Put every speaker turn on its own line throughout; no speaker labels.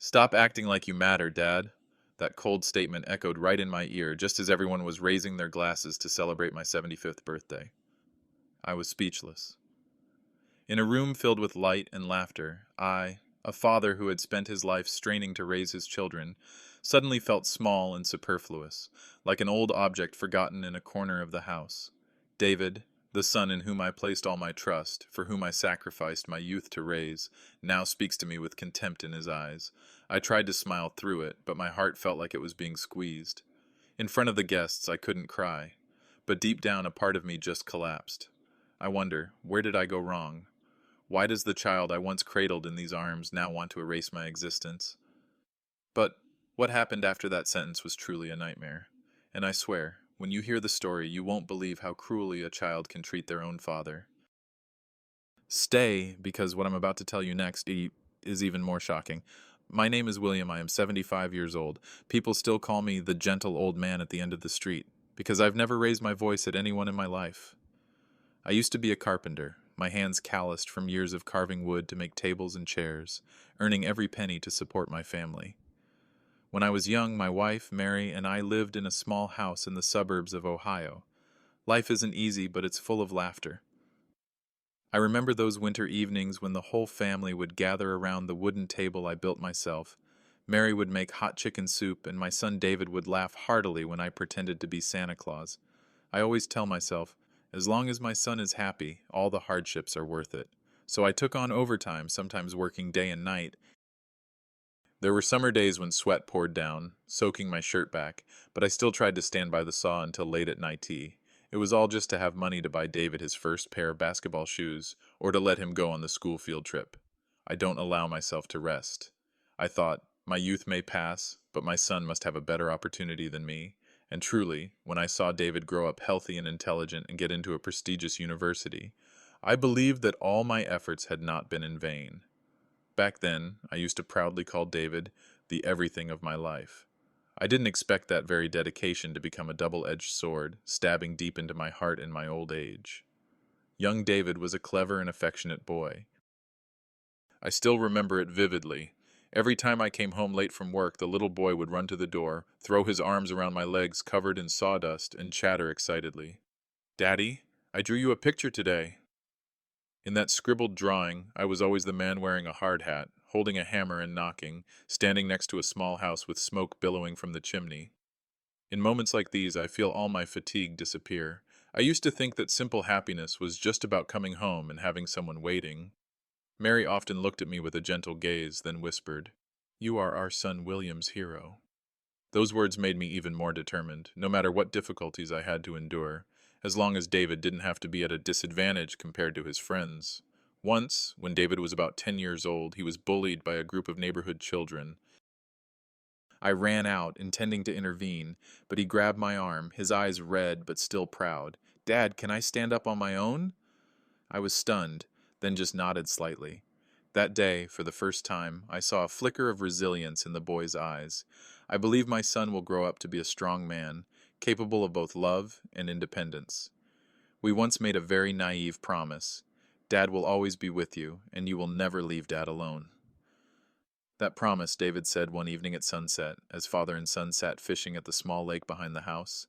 Stop acting like you matter, Dad. That cold statement echoed right in my ear just as everyone was raising their glasses to celebrate my 75th birthday. I was speechless. In a room filled with light and laughter, I, a father who had spent his life straining to raise his children, suddenly felt small and superfluous, like an old object forgotten in a corner of the house. David, the son in whom I placed all my trust, for whom I sacrificed my youth to raise, now speaks to me with contempt in his eyes. I tried to smile through it, but my heart felt like it was being squeezed. In front of the guests, I couldn't cry, but deep down a part of me just collapsed. I wonder, where did I go wrong? Why does the child I once cradled in these arms now want to erase my existence? But what happened after that sentence was truly a nightmare. And I swear, when you hear the story, you won't believe how cruelly a child can treat their own father. Stay, because what I'm about to tell you next is even more shocking. My name is William. I am 75 years old. People still call me the gentle old man at the end of the street, because I've never raised my voice at anyone in my life. I used to be a carpenter, my hands calloused from years of carving wood to make tables and chairs, earning every penny to support my family. When I was young, my wife, Mary, and I lived in a small house in the suburbs of Ohio. Life isn't easy, but it's full of laughter. I remember those winter evenings when the whole family would gather around the wooden table I built myself. Mary would make hot chicken soup, and my son David would laugh heartily when I pretended to be Santa Claus. I always tell myself, as long as my son is happy, all the hardships are worth it. So I took on overtime, sometimes working day and night. There were summer days when sweat poured down, soaking my shirt back, but I still tried to stand by the saw until late at night tea. It was all just to have money to buy David his first pair of basketball shoes, or to let him go on the school field trip. I don't allow myself to rest. I thought, my youth may pass, but my son must have a better opportunity than me. And truly, when I saw David grow up healthy and intelligent and get into a prestigious university, I believed that all my efforts had not been in vain. Back then, I used to proudly call David the everything of my life. I didn't expect that very dedication to become a double-edged sword, stabbing deep into my heart in my old age. Young David was a clever and affectionate boy. I still remember it vividly. Every time I came home late from work, the little boy would run to the door, throw his arms around my legs covered in sawdust, and chatter excitedly. "Daddy, I drew you a picture today." In that scribbled drawing, I was always the man wearing a hard hat, holding a hammer and knocking, standing next to a small house with smoke billowing from the chimney. In moments like these, I feel all my fatigue disappear. I used to think that simple happiness was just about coming home and having someone waiting. Mary often looked at me with a gentle gaze, then whispered, "You are our son William's hero." Those words made me even more determined, no matter what difficulties I had to endure, as long as David didn't have to be at a disadvantage compared to his friends. Once, when David was about 10 years old, he was bullied by a group of neighborhood children. I ran out, intending to intervene, but he grabbed my arm, his eyes red but still proud. "Dad, can I stand up on my own?" I was stunned, then just nodded slightly. That day, for the first time, I saw a flicker of resilience in the boy's eyes. I believe my son will grow up to be a strong man, capable of both love and independence. We once made a very naive promise. Dad will always be with you, and you will never leave Dad alone. That promise, David said one evening at sunset, as father and son sat fishing at the small lake behind the house.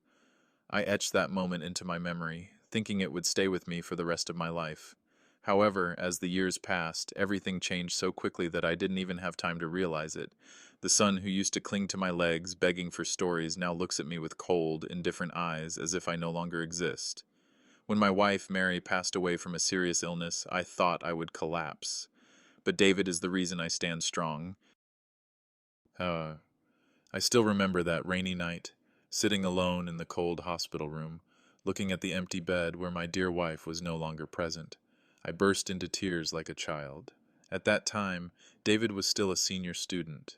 I etched that moment into my memory, thinking it would stay with me for the rest of my life. However, as the years passed, everything changed so quickly that I didn't even have time to realize it. The son who used to cling to my legs, begging for stories, now looks at me with cold, indifferent eyes, as if I no longer exist. When my wife, Mary, passed away from a serious illness, I thought I would collapse. But David is the reason I stand strong. Uh, I still remember that rainy night, sitting alone in the cold hospital room, looking at the empty bed where my dear wife was no longer present. I burst into tears like a child. At that time, David was still a senior student.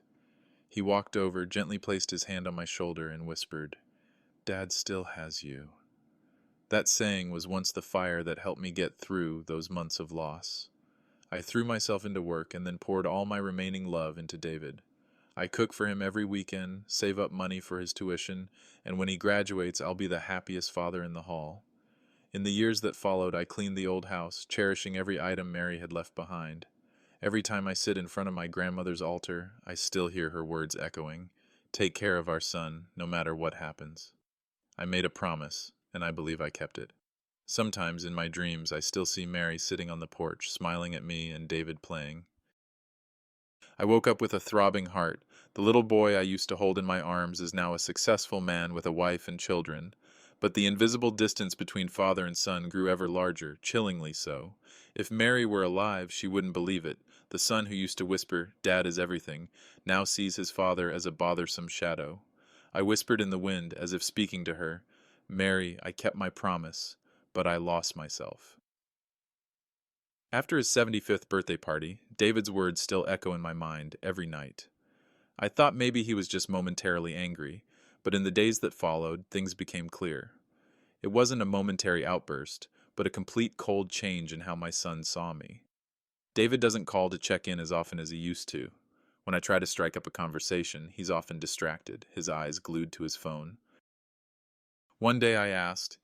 He walked over, gently placed his hand on my shoulder, and whispered, "Dad still has you." That saying was once the fire that helped me get through those months of loss. I threw myself into work and then poured all my remaining love into David. I cook for him every weekend, save up money for his tuition, and when he graduates, I'll be the happiest father in the hall. In the years that followed, I cleaned the old house, cherishing every item Mary had left behind. Every time I sit in front of my grandmother's altar, I still hear her words echoing. Take care of our son, no matter what happens. I made a promise, and I believe I kept it. Sometimes in my dreams, I still see Mary sitting on the porch, smiling at me and David playing. I woke up with a throbbing heart. The little boy I used to hold in my arms is now a successful man with a wife and children. But the invisible distance between father and son grew ever larger, chillingly so. If Mary were alive, she wouldn't believe it. The son who used to whisper, "Dad is everything," now sees his father as a bothersome shadow. I whispered in the wind, as if speaking to her, "Mary, I kept my promise, but I lost myself." After his 75th birthday party, David's words still echo in my mind every night. I thought maybe he was just momentarily angry, but in the days that followed, things became clear. It wasn't a momentary outburst, but a complete cold change in how my son saw me. David doesn't call to check in as often as he used to. When I try to strike up a conversation, he's often distracted, his eyes glued to his phone. One day I asked,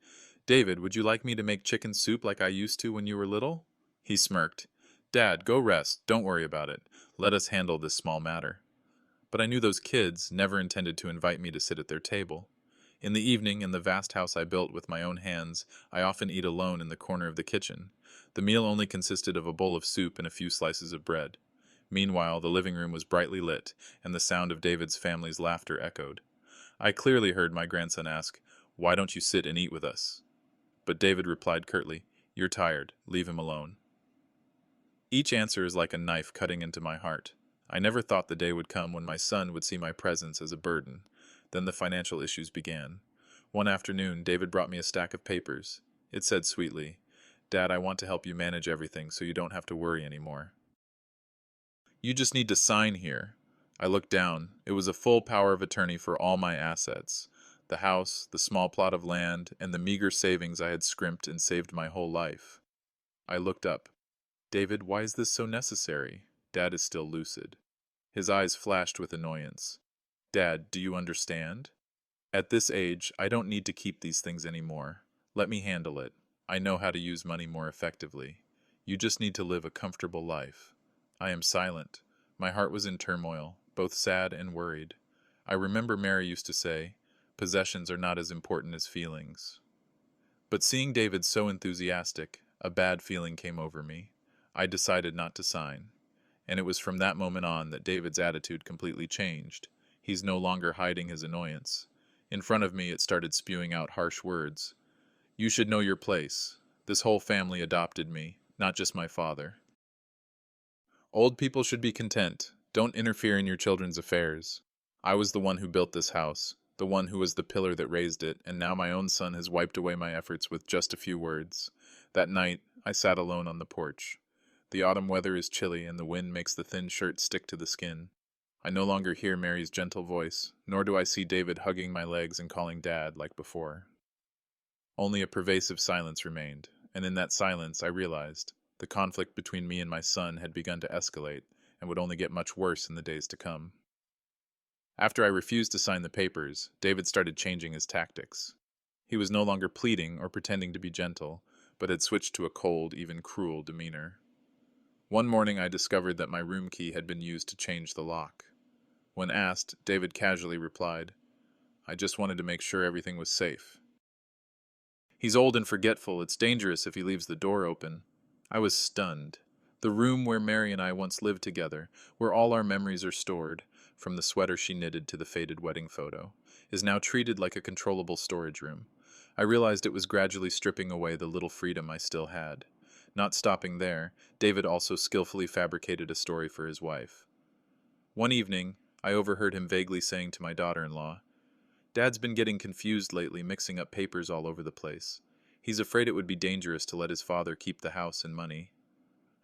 "David, would you like me to make chicken soup like I used to when you were little?" He smirked. "Dad, go rest. Don't worry about it. Let us handle this small matter." But I knew those kids never intended to invite me to sit at their table. In the evening, in the vast house I built with my own hands, I often eat alone in the corner of the kitchen. The meal only consisted of a bowl of soup and a few slices of bread. Meanwhile, the living room was brightly lit, and the sound of David's family's laughter echoed. I clearly heard my grandson ask, "Why don't you sit and eat with us?" But David replied curtly, "You're tired. Leave him alone." Each answer is like a knife cutting into my heart. I never thought the day would come when my son would see my presence as a burden. Then the financial issues began. One afternoon, David brought me a stack of papers. It said sweetly, "Dad, I want to help you manage everything so you don't have to worry anymore. You just need to sign here." I looked down. It was a full power of attorney for all my assets. The house, the small plot of land, and the meager savings I had scrimped and saved my whole life. I looked up. "David, why is this so necessary?" Dad is still lucid. His eyes flashed with annoyance. "Dad, do you understand? At this age, I don't need to keep these things anymore. Let me handle it. I know how to use money more effectively. You just need to live a comfortable life." I am silent. My heart was in turmoil, both sad and worried. I remember Mary used to say, "Possessions are not as important as feelings." But seeing David so enthusiastic, a bad feeling came over me. I decided not to sign. And it was from that moment on that David's attitude completely changed. He's no longer hiding his annoyance. In front of me, it started spewing out harsh words. "You should know your place. This whole family adopted me, not just my father. Old people should be content. Don't interfere in your children's affairs. I was the one who built this house, the one who was the pillar that raised it, and now my own son has wiped away my efforts with just a few words." That night, I sat alone on the porch. The autumn weather is chilly, and the wind makes the thin shirt stick to the skin. I no longer hear Mary's gentle voice, nor do I see David hugging my legs and calling Dad like before. Only a pervasive silence remained, and in that silence I realized the conflict between me and my son had begun to escalate and would only get much worse in the days to come. After I refused to sign the papers, David started changing his tactics. He was no longer pleading or pretending to be gentle, but had switched to a cold, even cruel demeanor. One morning I discovered that my room key had been used to change the lock. When asked, David casually replied, "I just wanted to make sure everything was safe." "He's old and forgetful. It's dangerous if he leaves the door open." I was stunned. The room where Mary and I once lived together, where all our memories are stored, from the sweater she knitted to the faded wedding photo, is now treated like a controllable storage room. I realized it was gradually stripping away the little freedom I still had. Not stopping there, David also skillfully fabricated a story for his wife. One evening, I overheard him vaguely saying to my daughter-in-law, "Dad's been getting confused lately, mixing up papers all over the place. He's afraid it would be dangerous to let his father keep the house and money."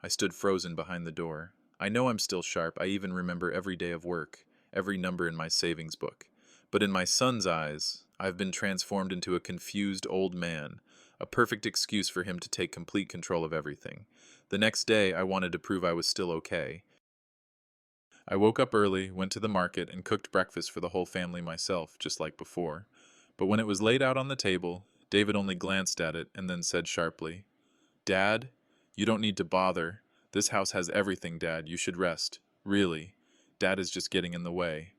I stood frozen behind the door. I know I'm still sharp. I even remember every day of work, every number in my savings book. But in my son's eyes, I've been transformed into a confused old man, a perfect excuse for him to take complete control of everything. The next day, I wanted to prove I was still okay. I woke up early, went to the market, and cooked breakfast for the whole family myself, just like before. But when it was laid out on the table, David only glanced at it and then said sharply, "Dad, you don't need to bother. This house has everything, Dad. You should rest. Really. Dad is just getting in the way.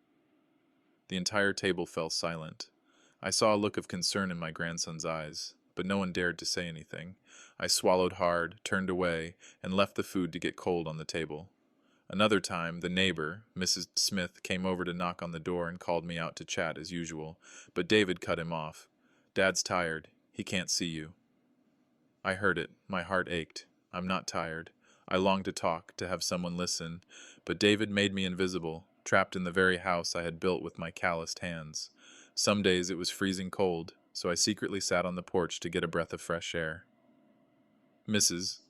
The entire table fell silent. I saw a look of concern in my grandson's eyes, but no one dared to say anything. I swallowed hard, turned away, and left the food to get cold on the table. Another time, the neighbor, Mrs. Smith, came over to knock on the door and called me out to chat as usual, but David cut him off. Dad's tired. He can't see you. I heard it. My heart ached. I'm not tired. I longed to talk, to have someone listen, but David made me invisible, trapped in the very house I had built with my calloused hands. Some days it was freezing cold, so I secretly sat on the porch to get a breath of fresh air. Mrs.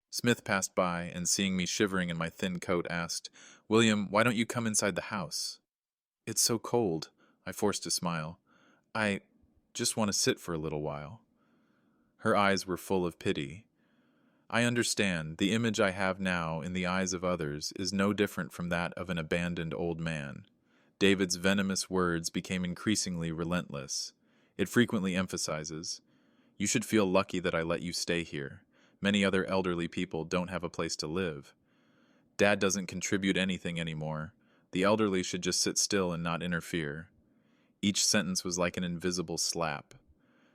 Smith passed by and, seeing me shivering in my thin coat, asked, "William, why don't you come inside the house?" "It's so cold." I forced a smile. "I just want to sit for a little while." Her eyes were full of pity. "I understand. The image I have now in the eyes of others is no different from that of an abandoned old man." David's venomous words became increasingly relentless. It frequently emphasizes, "You should feel lucky that I let you stay here. Many other elderly people don't have a place to live. Dad doesn't contribute anything anymore. The elderly should just sit still and not interfere." Each sentence was like an invisible slap.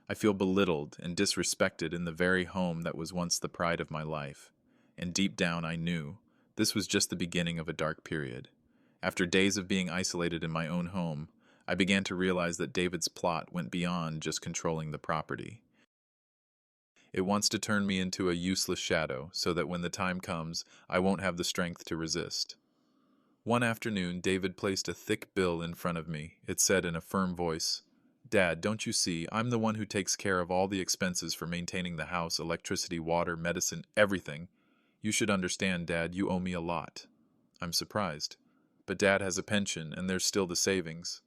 I feel belittled and disrespected in the very home that was once the pride of my life. And deep down I knew this was just the beginning of a dark period. After days of being isolated in my own home, I began to realize that David's plot went beyond just controlling the property. It wants to turn me into a useless shadow so that when the time comes, I won't have the strength to resist. One afternoon, David placed a thick bill in front of me. It said in a firm voice, "Dad, don't you see, I'm the one who takes care of all the expenses for maintaining the house, electricity, water, medicine, everything. You should understand, Dad, you owe me a lot." I'm surprised. "But Dad has a pension, and there's still the savings."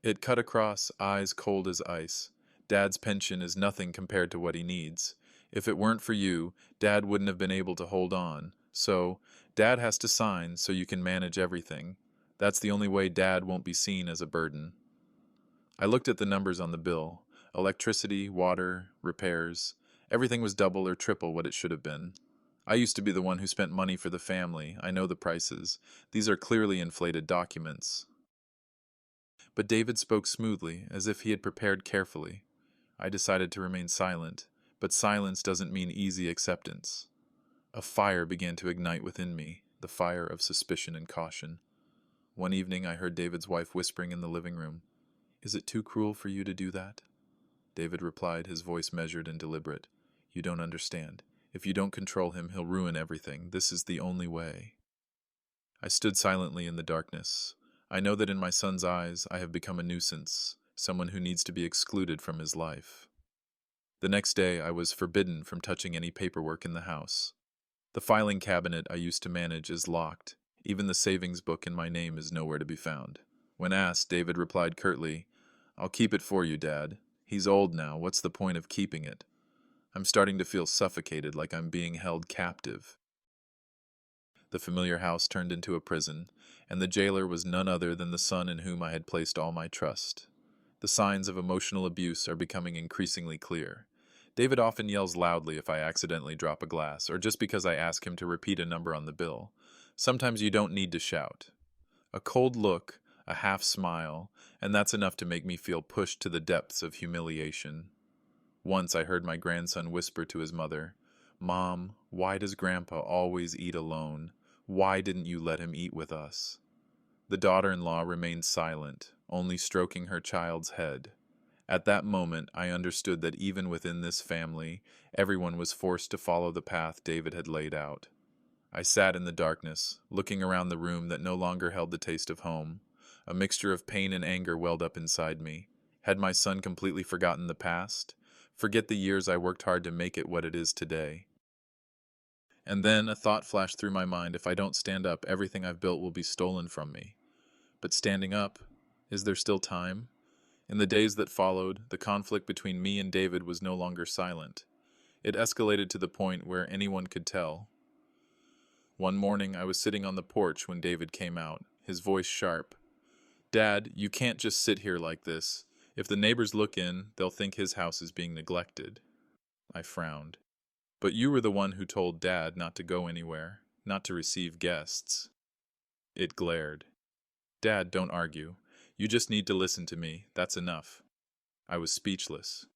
It cut across, eyes cold as ice. "Dad's pension is nothing compared to what he needs. If it weren't for you, Dad wouldn't have been able to hold on. So, Dad has to sign so you can manage everything. That's the only way Dad won't be seen as a burden." I looked at the numbers on the bill. Electricity, water, repairs. Everything was double or triple what it should have been. I used to be the one who spent money for the family. I know the prices. These are clearly inflated documents. But David spoke smoothly, as if he had prepared carefully. I decided to remain silent, but silence doesn't mean easy acceptance. A fire began to ignite within me, the fire of suspicion and caution. One evening I heard David's wife whispering in the living room, "Is it too cruel for you to do that?" David replied, his voice measured and deliberate, "You don't understand. If you don't control him, he'll ruin everything. This is the only way." I stood silently in the darkness. I know that in my son's eyes I have become a nuisance, someone who needs to be excluded from his life. The next day I was forbidden from touching any paperwork in the house. The filing cabinet I used to manage is locked. Even the savings book in my name is nowhere to be found. When asked, David replied curtly, "I'll keep it for you, Dad. He's old now. What's the point of keeping it?" I'm starting to feel suffocated, like I'm being held captive. The familiar house turned into a prison, and the jailer was none other than the son in whom I had placed all my trust. The signs of emotional abuse are becoming increasingly clear. David often yells loudly if I accidentally drop a glass, or just because I ask him to repeat a number on the bill. Sometimes you don't need to shout. A cold look, a half smile, and that's enough to make me feel pushed to the depths of humiliation. Once I heard my grandson whisper to his mother, "Mom, why does Grandpa always eat alone? Why didn't you let him eat with us?" The daughter-in-law remained silent, only stroking her child's head. At that moment, I understood that even within this family, everyone was forced to follow the path David had laid out. I sat in the darkness, looking around the room that no longer held the taste of home. A mixture of pain and anger welled up inside me. Had my son completely forgotten the past? Forget the years I worked hard to make it what it is today? And then a thought flashed through my mind: if I don't stand up, everything I've built will be stolen from me. But standing up, is there still time? In the days that followed, the conflict between me and David was no longer silent. It escalated to the point where anyone could tell. One morning, I was sitting on the porch when David came out, his voice sharp. "Dad, you can't just sit here like this. If the neighbors look in, they'll think his house is being neglected." I frowned. But you were the one who told Dad not to go anywhere, not to receive guests. It glared. Dad, don't argue. You just need to listen to me. That's enough. I was speechless.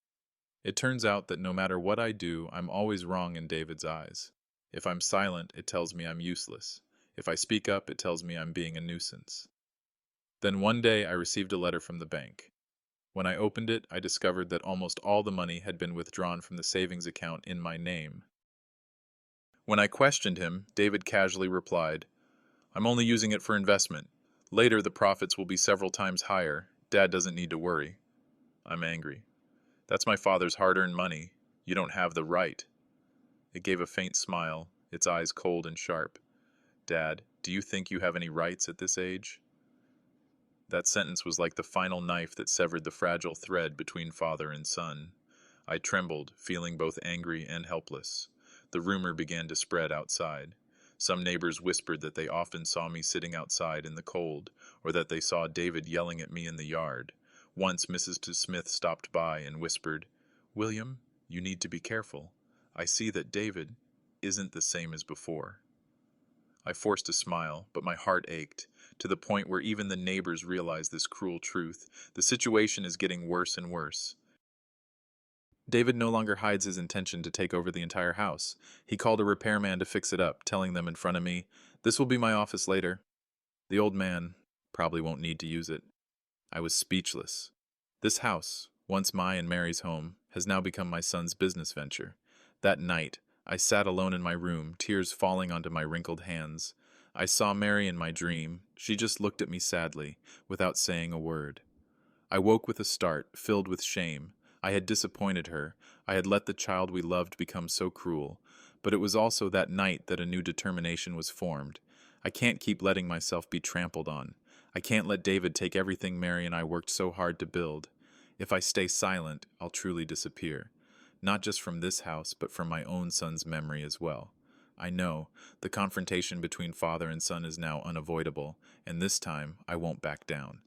It turns out that no matter what I do, I'm always wrong in David's eyes. If I'm silent, it tells me I'm useless. If I speak up, it tells me I'm being a nuisance. Then one day I received a letter from the bank. When I opened it, I discovered that almost all the money had been withdrawn from the savings account in my name. When I questioned him, David casually replied, I'm only using it for investment. Later, the profits will be several times higher. Dad doesn't need to worry. I'm angry. That's my father's hard-earned money. You don't have the right. It gave a faint smile, its eyes cold and sharp. Dad, do you think you have any rights at this age? That sentence was like the final knife that severed the fragile thread between father and son. I trembled, feeling both angry and helpless. The rumor began to spread outside. Some neighbors whispered that they often saw me sitting outside in the cold, or that they saw David yelling at me in the yard. Once Mrs. Smith stopped by and whispered, William, you need to be careful. I see that David isn't the same as before. I forced a smile, but my heart ached, to the point where even the neighbors realized this cruel truth. The situation is getting worse and worse. David no longer hides his intention to take over the entire house. He called a repairman to fix it up, telling them in front of me, This will be my office later. The old man probably won't need to use it. I was speechless. This house, once my and Mary's home, has now become my son's business venture. That night, I sat alone in my room, tears falling onto my wrinkled hands. I saw Mary in my dream. She just looked at me sadly, without saying a word. I woke with a start, filled with shame. I had disappointed her. I had let the child we loved become so cruel. But it was also that night that a new determination was formed. I can't keep letting myself be trampled on. I can't let David take everything Mary and I worked so hard to build. If I stay silent, I'll truly disappear. Not just from this house, but from my own son's memory as well. I know, the confrontation between father and son is now unavoidable, and this time I won't back down.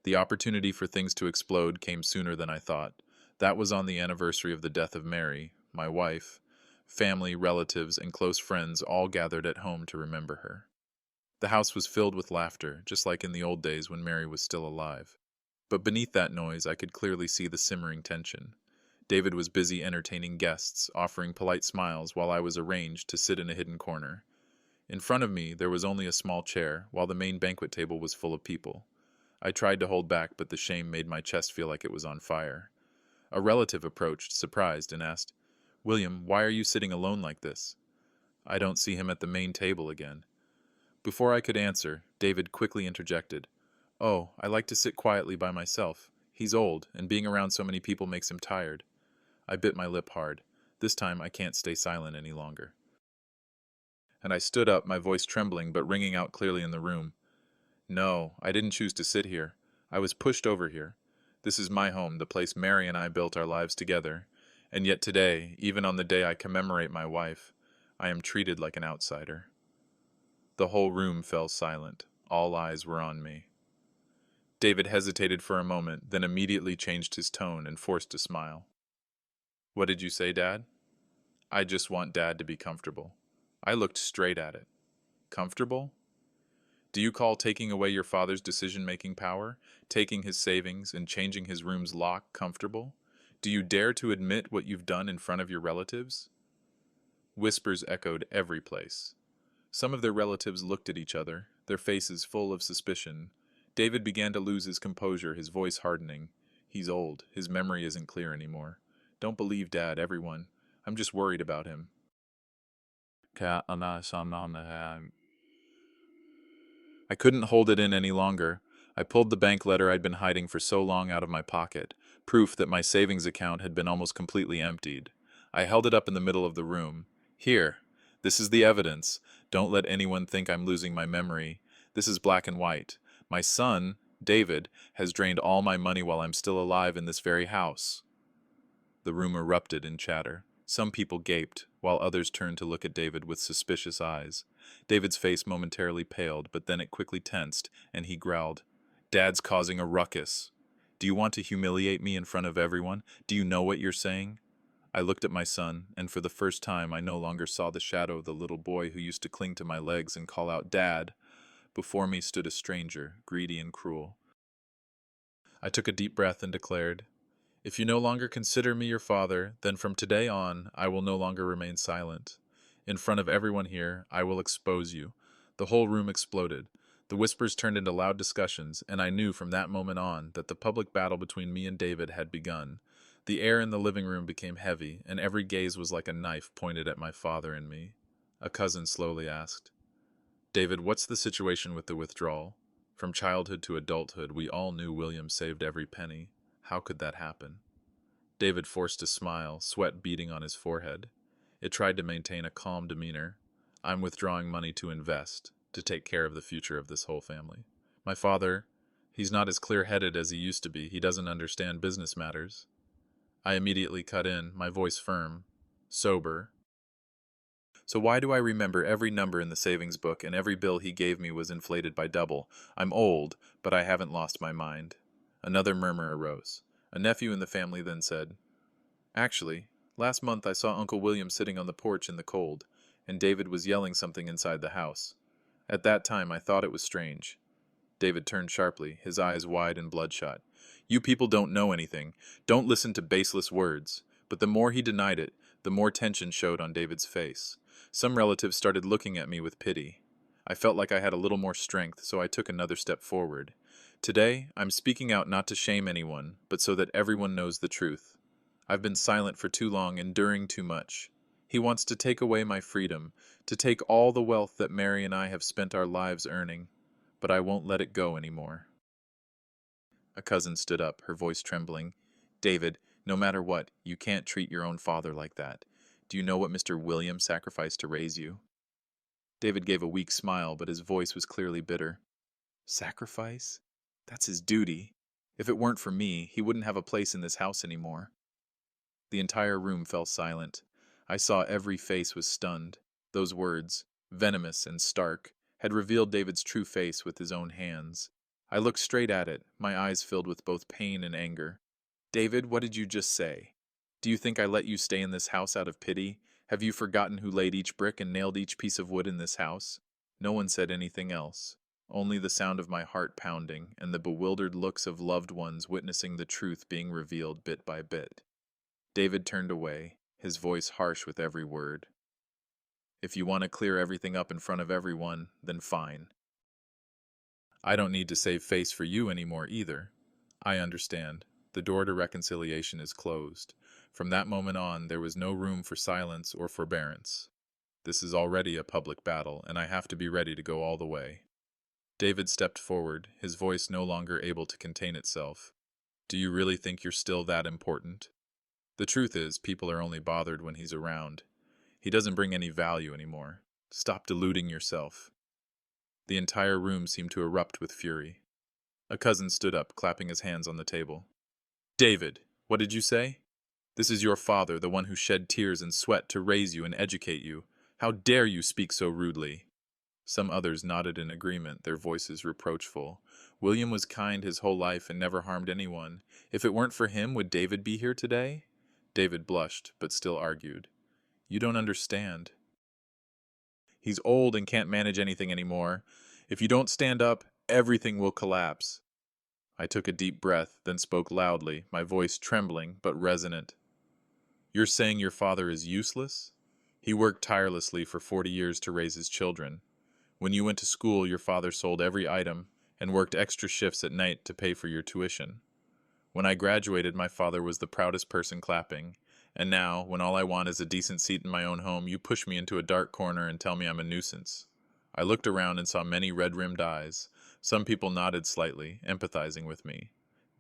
The opportunity for things to explode came sooner than I thought. That was on the anniversary of the death of Mary, my wife. Family, relatives, and close friends all gathered at home to remember her. The house was filled with laughter, just like in the old days when Mary was still alive. But beneath that noise, I could clearly see the simmering tension. David was busy entertaining guests, offering polite smiles while I was arranged to sit in a hidden corner. In front of me, there was only a small chair, while the main banquet table was full of people. I tried to hold back, but the shame made my chest feel like it was on fire. A relative approached, surprised, and asked, William, why are you sitting alone like this? I don't see him at the main table again. Before I could answer, David quickly interjected. Oh, I like to sit quietly by myself. He's old, and being around so many people makes him tired. I bit my lip hard. This time I can't stay silent any longer. And I stood up, my voice trembling but ringing out clearly in the room. No, I didn't choose to sit here. I was pushed over here. This is my home, the place Mary and I built our lives together. And yet today, even on the day I commemorate my wife, I am treated like an outsider. The whole room fell silent. All eyes were on me. David hesitated for a moment, then immediately changed his tone and forced a smile. What did you say, Dad? I just want Dad to be comfortable. I looked straight at it. Comfortable? Do you call taking away your father's decision-making power, taking his savings, and changing his room's lock comfortable? Do you dare to admit what you've done in front of your relatives? Whispers echoed every place. Some of their relatives looked at each other, their faces full of suspicion. David began to lose his composure, his voice hardening. He's old. His memory isn't clear anymore. Don't believe Dad, everyone. I'm just worried about him. I couldn't hold it in any longer. I pulled the bank letter I'd been hiding for so long out of my pocket, proof that my savings account had been almost completely emptied. I held it up in the middle of the room. Here, this is the evidence. Don't let anyone think I'm losing my memory. This is black and white. My son, David, has drained all my money while I'm still alive in this very house. The room erupted in chatter. Some people gaped, while others turned to look at David with suspicious eyes. David's face momentarily paled, but then it quickly tensed, and he growled, Dad's causing a ruckus. Do you want to humiliate me in front of everyone? Do you know what you're saying? I looked at my son, and for the first time I no longer saw the shadow of the little boy who used to cling to my legs and call out, "Dad!" Before me stood a stranger, greedy and cruel. I took a deep breath and declared, "If you no longer consider me your father, then from today on I will no longer remain silent. In front of everyone here, I will expose you." The whole room exploded. The whispers turned into loud discussions, and I knew from that moment on that the public battle between me and David had begun. The air in the living room became heavy, and every gaze was like a knife pointed at my father and me. A cousin slowly asked, "David, what's the situation with the withdrawal? From childhood to adulthood, we all knew William saved every penny. How could that happen?" David forced a smile, sweat beading on his forehead. It tried to maintain a calm demeanor. "I'm withdrawing money to invest, to take care of the future of this whole family. My father, he's not as clear-headed as he used to be. He doesn't understand business matters." I immediately cut in, my voice firm, sober. "So why do I remember every number in the savings book and every bill he gave me was inflated by double? I'm old, but I haven't lost my mind." Another murmur arose. A nephew in the family then said, "Actually, last month I saw Uncle William sitting on the porch in the cold, and David was yelling something inside the house. At that time I thought it was strange." David turned sharply, his eyes wide and bloodshot. "You people don't know anything. Don't listen to baseless words." But the more he denied it, the more tension showed on David's face. Some relatives started looking at me with pity. I felt like I had a little more strength, so I took another step forward. "Today, I'm speaking out not to shame anyone, but so that everyone knows the truth. I've been silent for too long, enduring too much. He wants to take away my freedom, to take all the wealth that Mary and I have spent our lives earning. But I won't let it go anymore." A cousin stood up, her voice trembling. "David, no matter what, you can't treat your own father like that. Do you know what Mr. Williams sacrificed to raise you?" David gave a weak smile, but his voice was clearly bitter. "Sacrifice? That's his duty. If it weren't for me, he wouldn't have a place in this house anymore." The entire room fell silent. I saw every face was stunned. Those words, venomous and stark, had revealed David's true face with his own hands. I looked straight at it, my eyes filled with both pain and anger. "David, what did you just say? Do you think I let you stay in this house out of pity? Have you forgotten who laid each brick and nailed each piece of wood in this house?" No one said anything else, only the sound of my heart pounding and the bewildered looks of loved ones witnessing the truth being revealed bit by bit. David turned away, his voice harsh with every word. "If you want to clear everything up in front of everyone, then fine. I don't need to save face for you anymore either. I understand. The door to reconciliation is closed. From that moment on, there was no room for silence or forbearance. This is already a public battle, and I have to be ready to go all the way." David stepped forward, his voice no longer able to contain itself. "Do you really think you're still that important? The truth is, people are only bothered when he's around. He doesn't bring any value anymore. Stop deluding yourself." The entire room seemed to erupt with fury. A cousin stood up, clapping his hands on the table. "David, what did you say? This is your father, the one who shed tears and sweat to raise you and educate you. How dare you speak so rudely?" Some others nodded in agreement, their voices reproachful. William was kind his whole life and never harmed anyone. If it weren't for him, would David be here today? David blushed, but still argued. "You don't understand. He's old and can't manage anything anymore. If you don't stand up, everything will collapse." I took a deep breath, then spoke loudly, my voice trembling but resonant. "You're saying your father is useless? He worked tirelessly for 40 years to raise his children. When you went to school, your father sold every item and worked extra shifts at night to pay for your tuition. When I graduated, my father was the proudest person clapping. And now, when all I want is a decent seat in my own home, you push me into a dark corner and tell me I'm a nuisance." I looked around and saw many red-rimmed eyes. Some people nodded slightly, empathizing with me.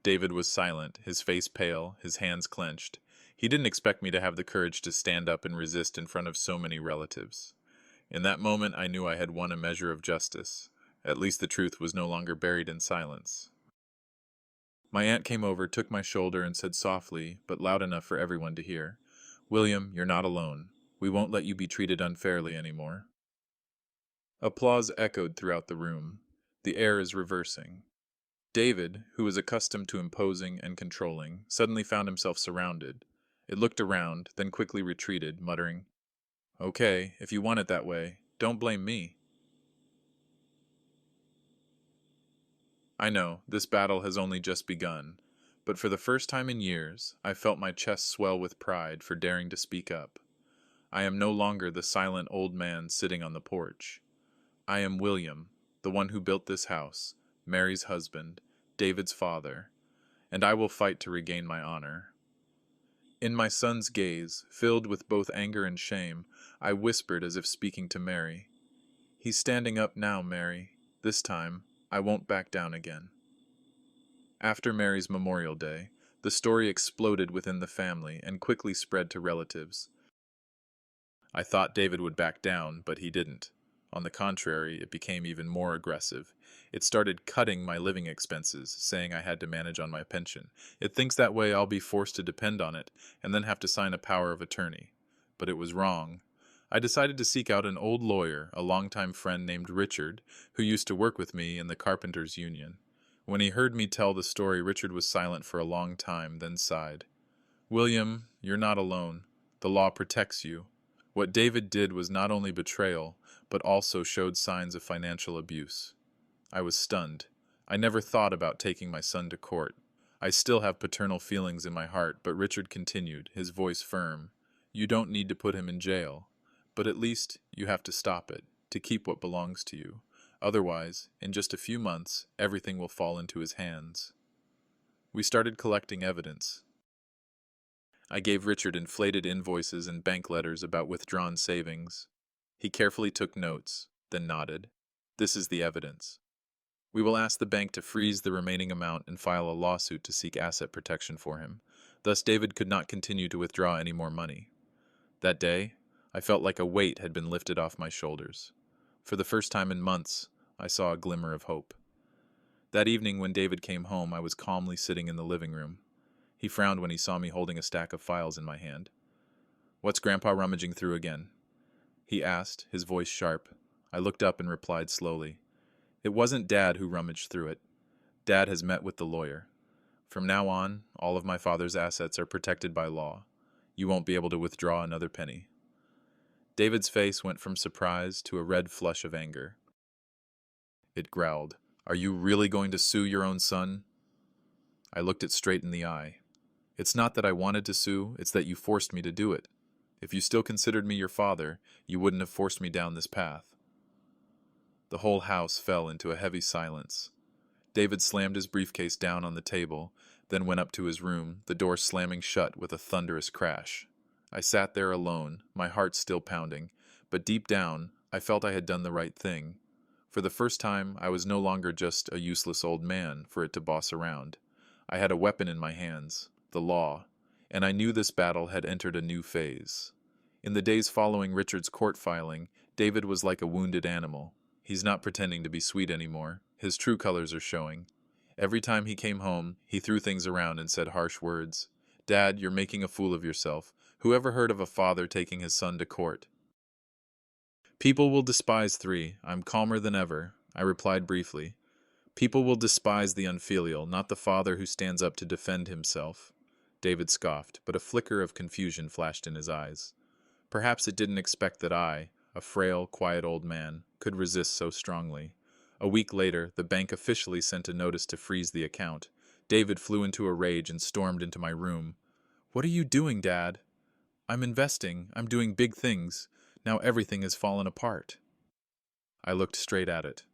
David was silent, his face pale, his hands clenched. He didn't expect me to have the courage to stand up and resist in front of so many relatives. In that moment, I knew I had won a measure of justice. At least the truth was no longer buried in silence. My aunt came over, took my shoulder, and said softly, but loud enough for everyone to hear, "William, you're not alone. We won't let you be treated unfairly anymore." Applause echoed throughout the room. The air is reversing. David, who was accustomed to imposing and controlling, suddenly found himself surrounded. It looked around, then quickly retreated, muttering, "Okay, if you want it that way, don't blame me." I know, this battle has only just begun, but for the first time in years, I felt my chest swell with pride for daring to speak up. I am no longer the silent old man sitting on the porch. I am William, the one who built this house, Mary's husband, David's father, and I will fight to regain my honor. In my son's gaze, filled with both anger and shame, I whispered as if speaking to Mary, "He's standing up now, Mary. This time, I won't back down again." After Mary's Memorial Day, the story exploded within the family and quickly spread to relatives. I thought David would back down, but he didn't. On the contrary, it became even more aggressive. It started cutting my living expenses, saying I had to manage on my pension. It thinks that way I'll be forced to depend on it, and then have to sign a power of attorney. But it was wrong. I decided to seek out an old lawyer, a longtime friend named Richard, who used to work with me in the Carpenters Union. When he heard me tell the story, Richard was silent for a long time, then sighed. "William, you're not alone. The law protects you. What David did was not only betrayal, but also showed signs of financial abuse." I was stunned. I never thought about taking my son to court. I still have paternal feelings in my heart, but Richard continued, his voice firm. "You don't need to put him in jail, but at least you have to stop it, to keep what belongs to you. Otherwise, in just a few months, everything will fall into his hands." We started collecting evidence. I gave Richard inflated invoices and bank letters about withdrawn savings. He carefully took notes, then nodded. "This is the evidence. We will ask the bank to freeze the remaining amount and file a lawsuit to seek asset protection for him. Thus, David could not continue to withdraw any more money." That day, I felt like a weight had been lifted off my shoulders. For the first time in months, I saw a glimmer of hope. That evening, when David came home, I was calmly sitting in the living room. He frowned when he saw me holding a stack of files in my hand. "What's Grandpa rummaging through again?" he asked, his voice sharp. I looked up and replied slowly, "It wasn't Dad who rummaged through it. Dad has met with the lawyer. From now on, all of my father's assets are protected by law. You won't be able to withdraw another penny." David's face went from surprise to a red flush of anger. It growled, "Are you really going to sue your own son?" I looked it straight in the eye. "It's not that I wanted to sue, it's that you forced me to do it. If you still considered me your father, you wouldn't have forced me down this path." The whole house fell into a heavy silence. David slammed his briefcase down on the table, then went up to his room, the door slamming shut with a thunderous crash. I sat there alone, my heart still pounding, but deep down, I felt I had done the right thing. For the first time, I was no longer just a useless old man for it to boss around. I had a weapon in my hands, the law, and I knew this battle had entered a new phase. In the days following Richard's court filing, David was like a wounded animal. He's not pretending to be sweet anymore. His true colors are showing. Every time he came home, he threw things around and said harsh words. "Dad, you're making a fool of yourself. Who ever heard of a father taking his son to court?" "People will despise three. I'm calmer than ever," I replied briefly. "People will despise the unfilial, not the father who stands up to defend himself." David scoffed, but a flicker of confusion flashed in his eyes. Perhaps it didn't expect that I, a frail, quiet old man, could resist so strongly. A week later, the bank officially sent a notice to freeze the account. David flew into a rage and stormed into my room. "What are you doing, Dad?" "I'm investing. I'm doing big things. Now everything has fallen apart." I looked straight at it.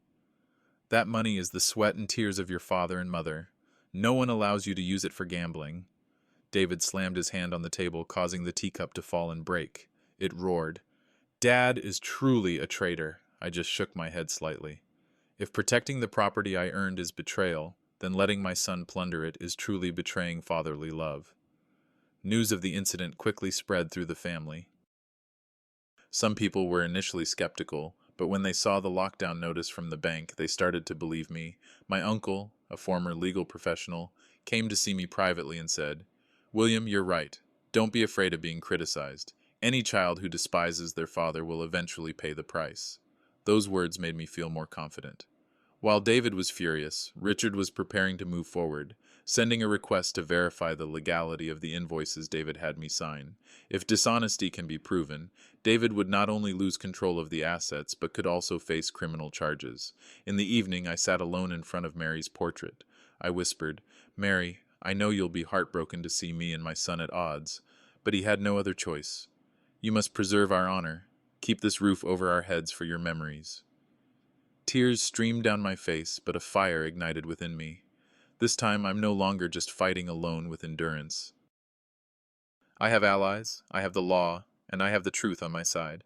"That money is the sweat and tears of your father and mother. No one allows you to use it for gambling." David slammed his hand on the table, causing the teacup to fall and break. It roared. "Dad is truly a traitor." I just shook my head slightly. "If protecting the property I earned is betrayal, then letting my son plunder it is truly betraying fatherly love." News of the incident quickly spread through the family. Some people were initially skeptical, but when they saw the lockdown notice from the bank, they started to believe me. My uncle, a former legal professional, came to see me privately and said, "William, you're right. Don't be afraid of being criticized. Any child who despises their father will eventually pay the price." Those words made me feel more confident. While David was furious, Richard was preparing to move forward. sending a request to verify the legality of the invoices David had me sign. If dishonesty can be proven, David would not only lose control of the assets, but could also face criminal charges. In the evening, I sat alone in front of Mary's portrait. I whispered, "Mary, I know you'll be heartbroken to see me and my son at odds, but he had no other choice. You must preserve our honor. Keep this roof over our heads for your memories." Tears streamed down my face, but a fire ignited within me. This time, I'm no longer just fighting alone with endurance. I have allies, I have the law, and I have the truth on my side.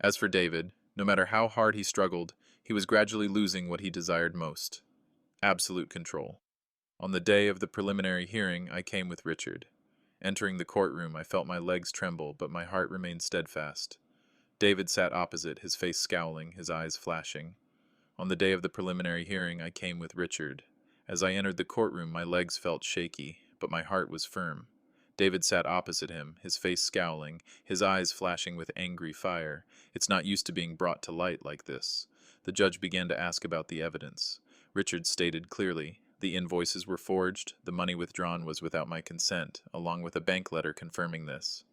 As for David, no matter how hard he struggled, he was gradually losing what he desired most: absolute control. On the day of the preliminary hearing, I came with Richard. Entering the courtroom, I felt my legs tremble, but my heart remained steadfast. David sat opposite, his face scowling, his eyes flashing. On the day of the preliminary hearing, I came with Richard. As I entered the courtroom, my legs felt shaky, but my heart was firm. David sat opposite him, his face scowling, his eyes flashing with angry fire. It's not used to being brought to light like this. The judge began to ask about the evidence. Richard stated clearly, the invoices were forged, the money withdrawn was without my consent, along with a bank letter confirming this.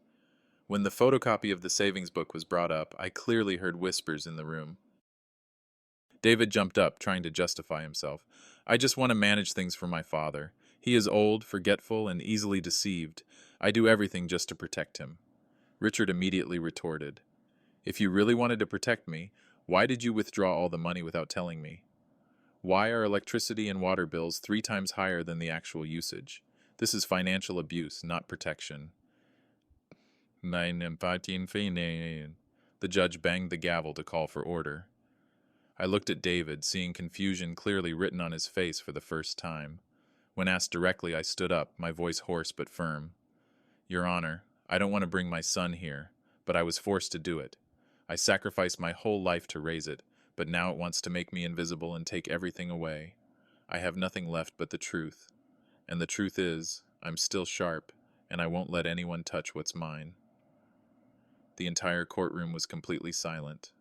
When the photocopy of the savings book was brought up, I clearly heard whispers in the room. David jumped up, trying to justify himself. "I just want to manage things for my father. He is old, forgetful, and easily deceived. I do everything just to protect him." Richard immediately retorted, "If you really wanted to protect me, why did you withdraw all the money without telling me? Why are electricity and water bills 3 times higher than the actual usage? This is financial abuse, not protection." The judge banged the gavel to call for order. I looked at David, seeing confusion clearly written on his face for the first time. When asked directly, I stood up, my voice hoarse but firm. "Your Honor, I don't want to bring my son here, but I was forced to do it. I sacrificed my whole life to raise it, but now it wants to make me invisible and take everything away. I have nothing left but the truth. And the truth is, I'm still sharp, and I won't let anyone touch what's mine." The entire courtroom was completely silent.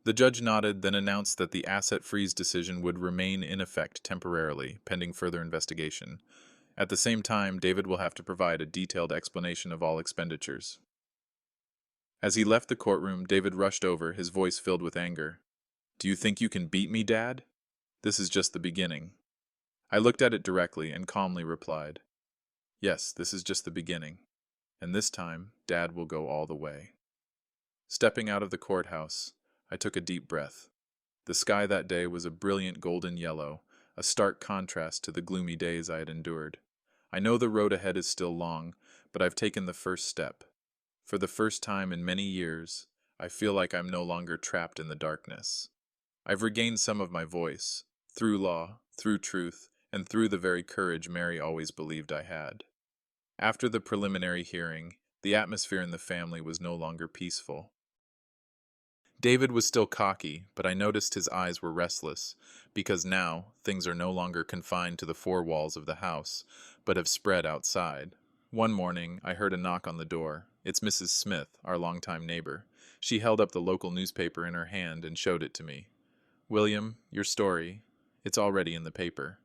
The judge nodded, then announced that the asset freeze decision would remain in effect temporarily, pending further investigation. At the same time, David will have to provide a detailed explanation of all expenditures. As he left the courtroom, David rushed over, his voice filled with anger. "Do you think you can beat me, Dad? This is just the beginning." I looked at it directly and calmly replied, "Yes, this is just the beginning. And this time, Dad will go all the way." Stepping out of the courthouse, I took a deep breath. The sky that day was a brilliant golden yellow, a stark contrast to the gloomy days I had endured. I know the road ahead is still long, but I've taken the first step. For the first time in many years, I feel like I'm no longer trapped in the darkness. I've regained some of my voice, through law, through truth, and through the very courage Mary always believed I had. After the preliminary hearing, the atmosphere in the family was no longer peaceful. David was still cocky, but I noticed his eyes were restless, because now things are no longer confined to the 4 walls of the house, but have spread outside. One morning, I heard a knock on the door. It's Mrs. Smith, our longtime neighbor. She held up the local newspaper in her hand and showed it to me. "William, your story. It's already in the paper."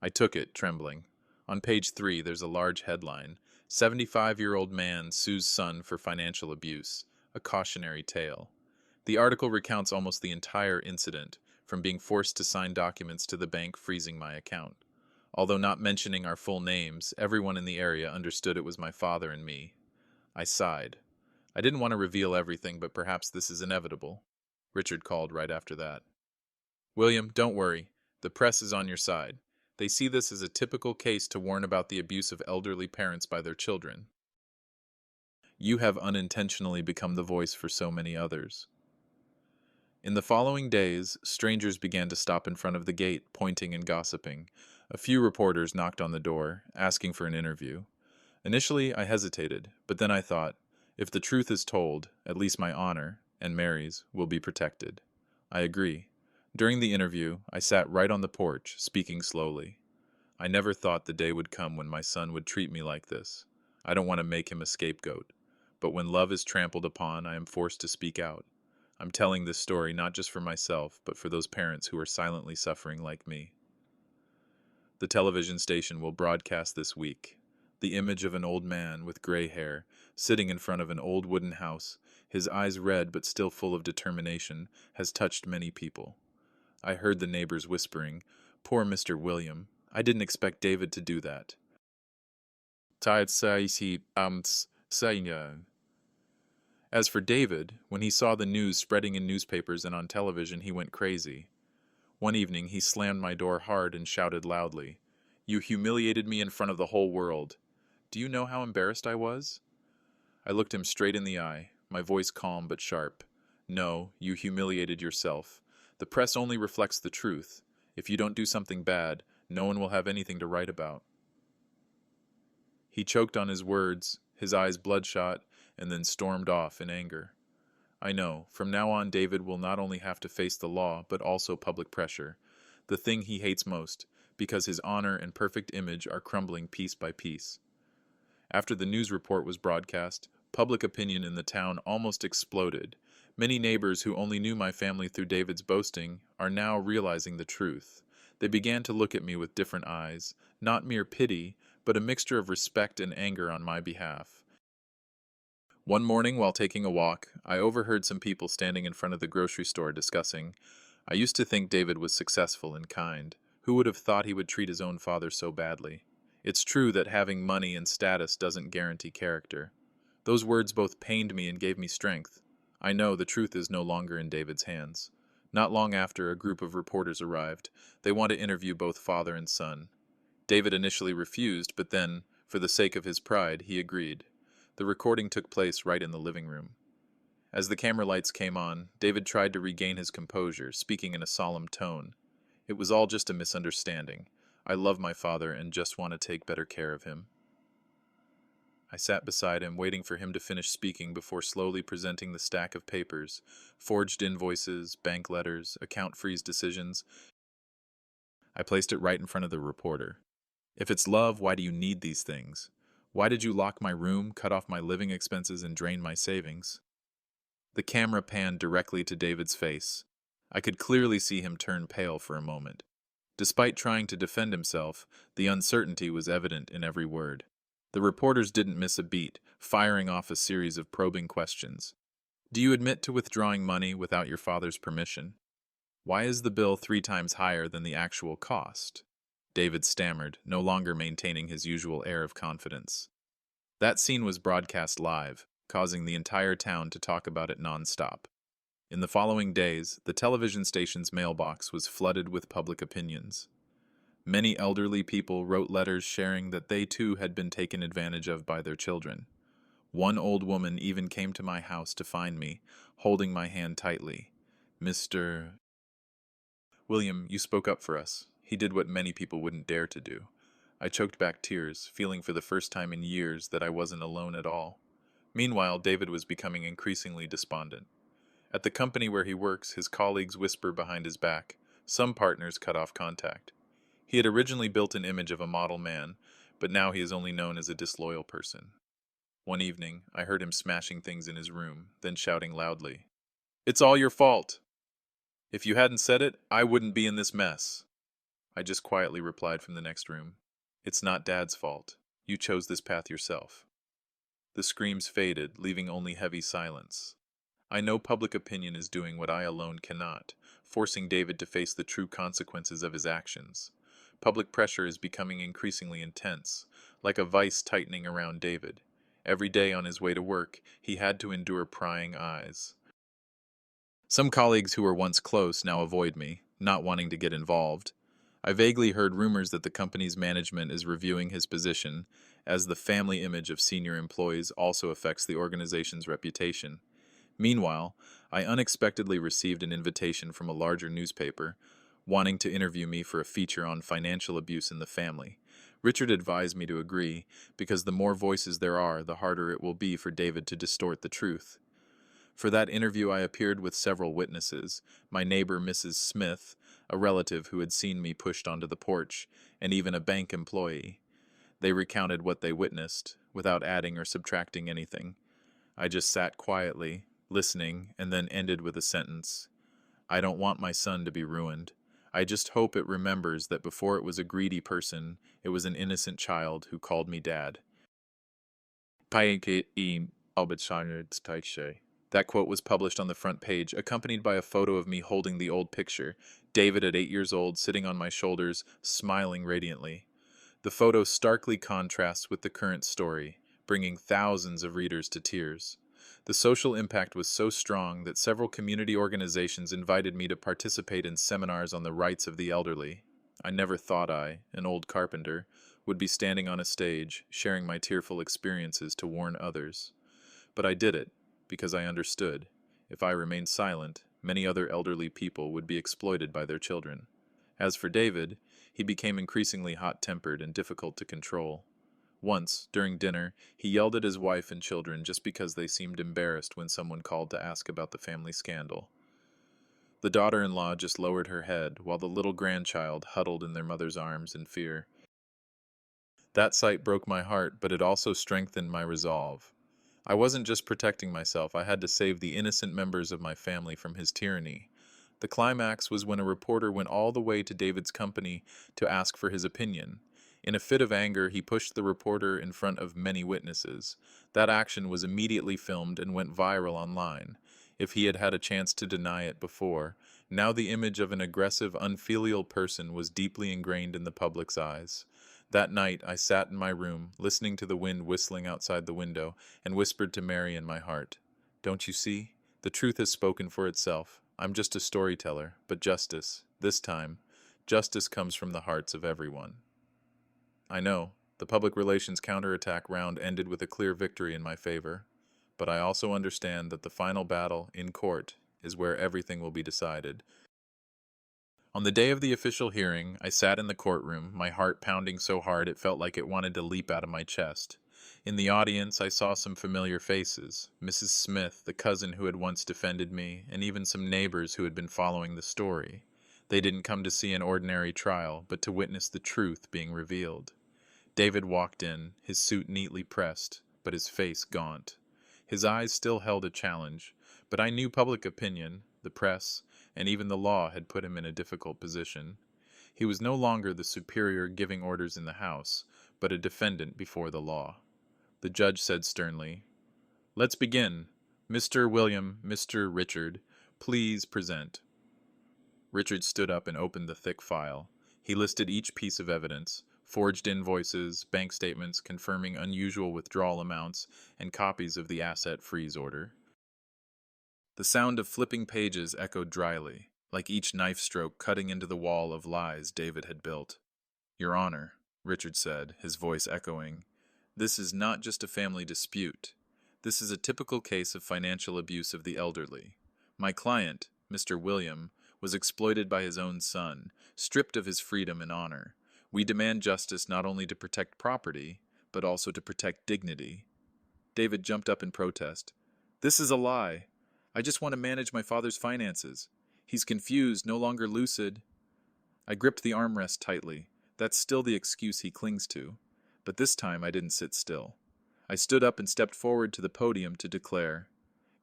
I took it, trembling. On page 3, there's a large headline: 75-year-old man sues son for financial abuse. A cautionary tale. The article recounts almost the entire incident, from being forced to sign documents to the bank freezing my account. Although not mentioning our full names, everyone in the area understood it was my father and me. I sighed. I didn't want to reveal everything, but perhaps this is inevitable. Richard called right after that. "William, don't worry. The press is on your side. They see this as a typical case to warn about the abuse of elderly parents by their children. You have unintentionally become the voice for so many others." In the following days, strangers began to stop in front of the gate, pointing and gossiping. A few reporters knocked on the door, asking for an interview. Initially, I hesitated, but then I thought, if the truth is told, at least my honor, and Mary's, will be protected. I agree. During the interview, I sat right on the porch, speaking slowly. I never thought the day would come when my son would treat me like this. I don't want to make him a scapegoat. But when love is trampled upon, I am forced to speak out. I'm telling this story not just for myself, but for those parents who are silently suffering like me. The television station will broadcast this week. The image of an old man with gray hair, sitting in front of an old wooden house, his eyes red but still full of determination, has touched many people. I heard the neighbors whispering, "Poor Mr. William. I didn't expect David to do that." As for David, when he saw the news spreading in newspapers and on television, he went crazy. One evening, he slammed my door hard and shouted loudly, "You humiliated me in front of the whole world. Do you know how embarrassed I was?" I looked him straight in the eye, my voice calm but sharp. "No, you humiliated yourself. The press only reflects the truth. If you don't do something bad, no one will have anything to write about." He choked on his words, his eyes bloodshot, and then stormed off in anger. I know, from now on David will not only have to face the law, but also public pressure, the thing he hates most, because his honor and perfect image are crumbling piece by piece. After the news report was broadcast, public opinion in the town almost exploded. Many neighbors who only knew my family through David's boasting are now realizing the truth. They began to look at me with different eyes, not mere pity, but a mixture of respect and anger on my behalf. One morning, while taking a walk, I overheard some people standing in front of the grocery store discussing, "I used to think David was successful and kind. Who would have thought he would treat his own father so badly? It's true that having money and status doesn't guarantee character." Those words both pained me and gave me strength. I know the truth is no longer in David's hands. Not long after, a group of reporters arrived. They want to interview both father and son. David initially refused, but then, for the sake of his pride, he agreed. The recording took place right in the living room. As the camera lights came on, David tried to regain his composure, speaking in a solemn tone. "It was all just a misunderstanding. I love my father and just want to take better care of him." I sat beside him, waiting for him to finish speaking before slowly presenting the stack of papers, forged invoices, bank letters, account freeze decisions. I placed it right in front of the reporter. "If it's love, why do you need these things? Why did you lock my room, cut off my living expenses, and drain my savings?" The camera panned directly to David's face. I could clearly see him turn pale for a moment. Despite trying to defend himself, the uncertainty was evident in every word. The reporters didn't miss a beat, firing off a series of probing questions. "Do you admit to withdrawing money without your father's permission? Why is the bill 3 times higher than the actual cost?" David stammered, no longer maintaining his usual air of confidence. That scene was broadcast live, causing the entire town to talk about it nonstop. In the following days, the television station's mailbox was flooded with public opinions. Many elderly people wrote letters sharing that they too had been taken advantage of by their children. One old woman even came to my house to find me, holding my hand tightly. "Mr. William, you spoke up for us." He did what many people wouldn't dare to do. I choked back tears, feeling for the first time in years that I wasn't alone at all. Meanwhile, David was becoming increasingly despondent. At the company where he works, his colleagues whisper behind his back. Some partners cut off contact. He had originally built an image of a model man, but now he is only known as a disloyal person. One evening, I heard him smashing things in his room, then shouting loudly, "It's all your fault! If you hadn't said it, I wouldn't be in this mess." I just quietly replied from the next room, "It's not Dad's fault. You chose this path yourself." The screams faded, leaving only heavy silence. I know public opinion is doing what I alone cannot, forcing David to face the true consequences of his actions. Public pressure is becoming increasingly intense, like a vice tightening around David. Every day on his way to work, he had to endure prying eyes. Some colleagues who were once close now avoid me, not wanting to get involved. I vaguely heard rumors that the company's management is reviewing his position, as the family image of senior employees also affects the organization's reputation. Meanwhile, I unexpectedly received an invitation from a larger newspaper, wanting to interview me for a feature on financial abuse in the family. Richard advised me to agree, because the more voices there are, the harder it will be for David to distort the truth. For that interview, I appeared with several witnesses, my neighbor Mrs. Smith, a relative who had seen me pushed onto the porch, and even a bank employee. They recounted what they witnessed, without adding or subtracting anything. I just sat quietly, listening, and then ended with a sentence. "I don't want my son to be ruined. I just hope it remembers that before it was a greedy person, it was an innocent child who called me dad. That quote was published on the front page, accompanied by a photo of me holding the old picture, David at 8 years old, sitting on my shoulders, smiling radiantly. The photo starkly contrasts with the current story, bringing thousands of readers to tears. The social impact was so strong that several community organizations invited me to participate in seminars on the rights of the elderly. I never thought I, an old carpenter, would be standing on a stage, sharing my tearful experiences to warn others. But I did it, because I understood. If I remained silent, many other elderly people would be exploited by their children. As for David, he became increasingly hot-tempered and difficult to control. Once, during dinner, he yelled at his wife and children just because they seemed embarrassed when someone called to ask about the family scandal. The daughter-in-law just lowered her head, while the little grandchild huddled in their mother's arms in fear. That sight broke my heart, but it also strengthened my resolve. I wasn't just protecting myself, I had to save the innocent members of my family from his tyranny. The climax was when a reporter went all the way to David's company to ask for his opinion. In a fit of anger, he pushed the reporter in front of many witnesses. That action was immediately filmed and went viral online. If he had had a chance to deny it before, now the image of an aggressive, unfilial person was deeply ingrained in the public's eyes. That night, I sat in my room, listening to the wind whistling outside the window, and whispered to Mary in my heart, "Don't you see? The truth has spoken for itself. I'm just a storyteller, but justice, this time, justice comes from the hearts of everyone." I know, the public relations counterattack round ended with a clear victory in my favor, but I also understand that the final battle, in court, is where everything will be decided. On the day of the official hearing, I sat in the courtroom, my heart pounding so hard it felt like it wanted to leap out of my chest. In the audience, I saw some familiar faces, Mrs. Smith, the cousin who had once defended me, and even some neighbors who had been following the story. They didn't come to see an ordinary trial, but to witness the truth being revealed. David walked in, his suit neatly pressed, but his face gaunt. His eyes still held a challenge, but I knew public opinion, the press, and even the law had put him in a difficult position. He was no longer the superior giving orders in the House, but a defendant before the law. The judge said sternly, "Let's begin. Mr. William, Mr. Richard, please present." Richard stood up and opened the thick file. He listed each piece of evidence, forged invoices, bank statements confirming unusual withdrawal amounts, and copies of the asset freeze order. The sound of flipping pages echoed dryly, like each knife stroke cutting into the wall of lies David had built. "Your Honor," Richard said, his voice echoing, "this is not just a family dispute. This is a typical case of financial abuse of the elderly. My client, Mr. William, was exploited by his own son, stripped of his freedom and honor. We demand justice not only to protect property, but also to protect dignity." David jumped up in protest. "This is a lie. I just want to manage my father's finances. He's confused, no longer lucid." I gripped the armrest tightly. That's still the excuse he clings to. But this time I didn't sit still. I stood up and stepped forward to the podium to declare,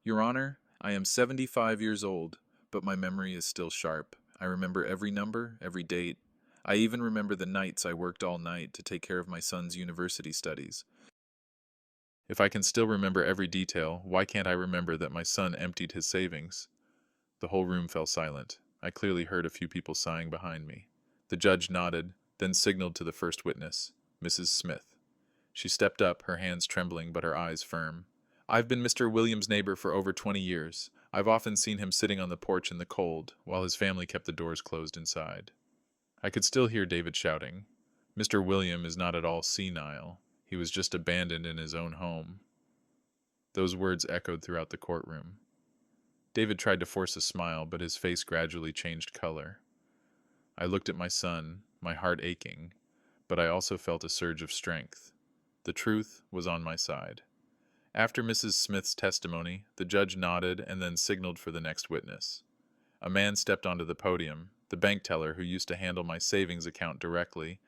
"Your Honor, I am 75 years old, but my memory is still sharp. I remember every number, every date. I even remember the nights I worked all night to take care of my son's university studies. If I can still remember every detail, why can't I remember that my son emptied his savings?" The whole room fell silent. I clearly heard a few people sighing behind me. The judge nodded, then signaled to the first witness, Mrs. Smith. She stepped up, her hands trembling but her eyes firm. "I've been Mr. Williams' neighbor for over 20 years. I've often seen him sitting on the porch in the cold, while his family kept the doors closed inside." I could still hear David shouting, "Mr. William is not at all senile. He was just abandoned in his own home." Those words echoed throughout the courtroom. David tried to force a smile, but his face gradually changed color. I looked at my son, my heart aching, but I also felt a surge of strength. The truth was on my side. After Mrs. Smith's testimony, the judge nodded and then signaled for the next witness. A man stepped onto the podium, the bank teller who used to handle my savings account directly.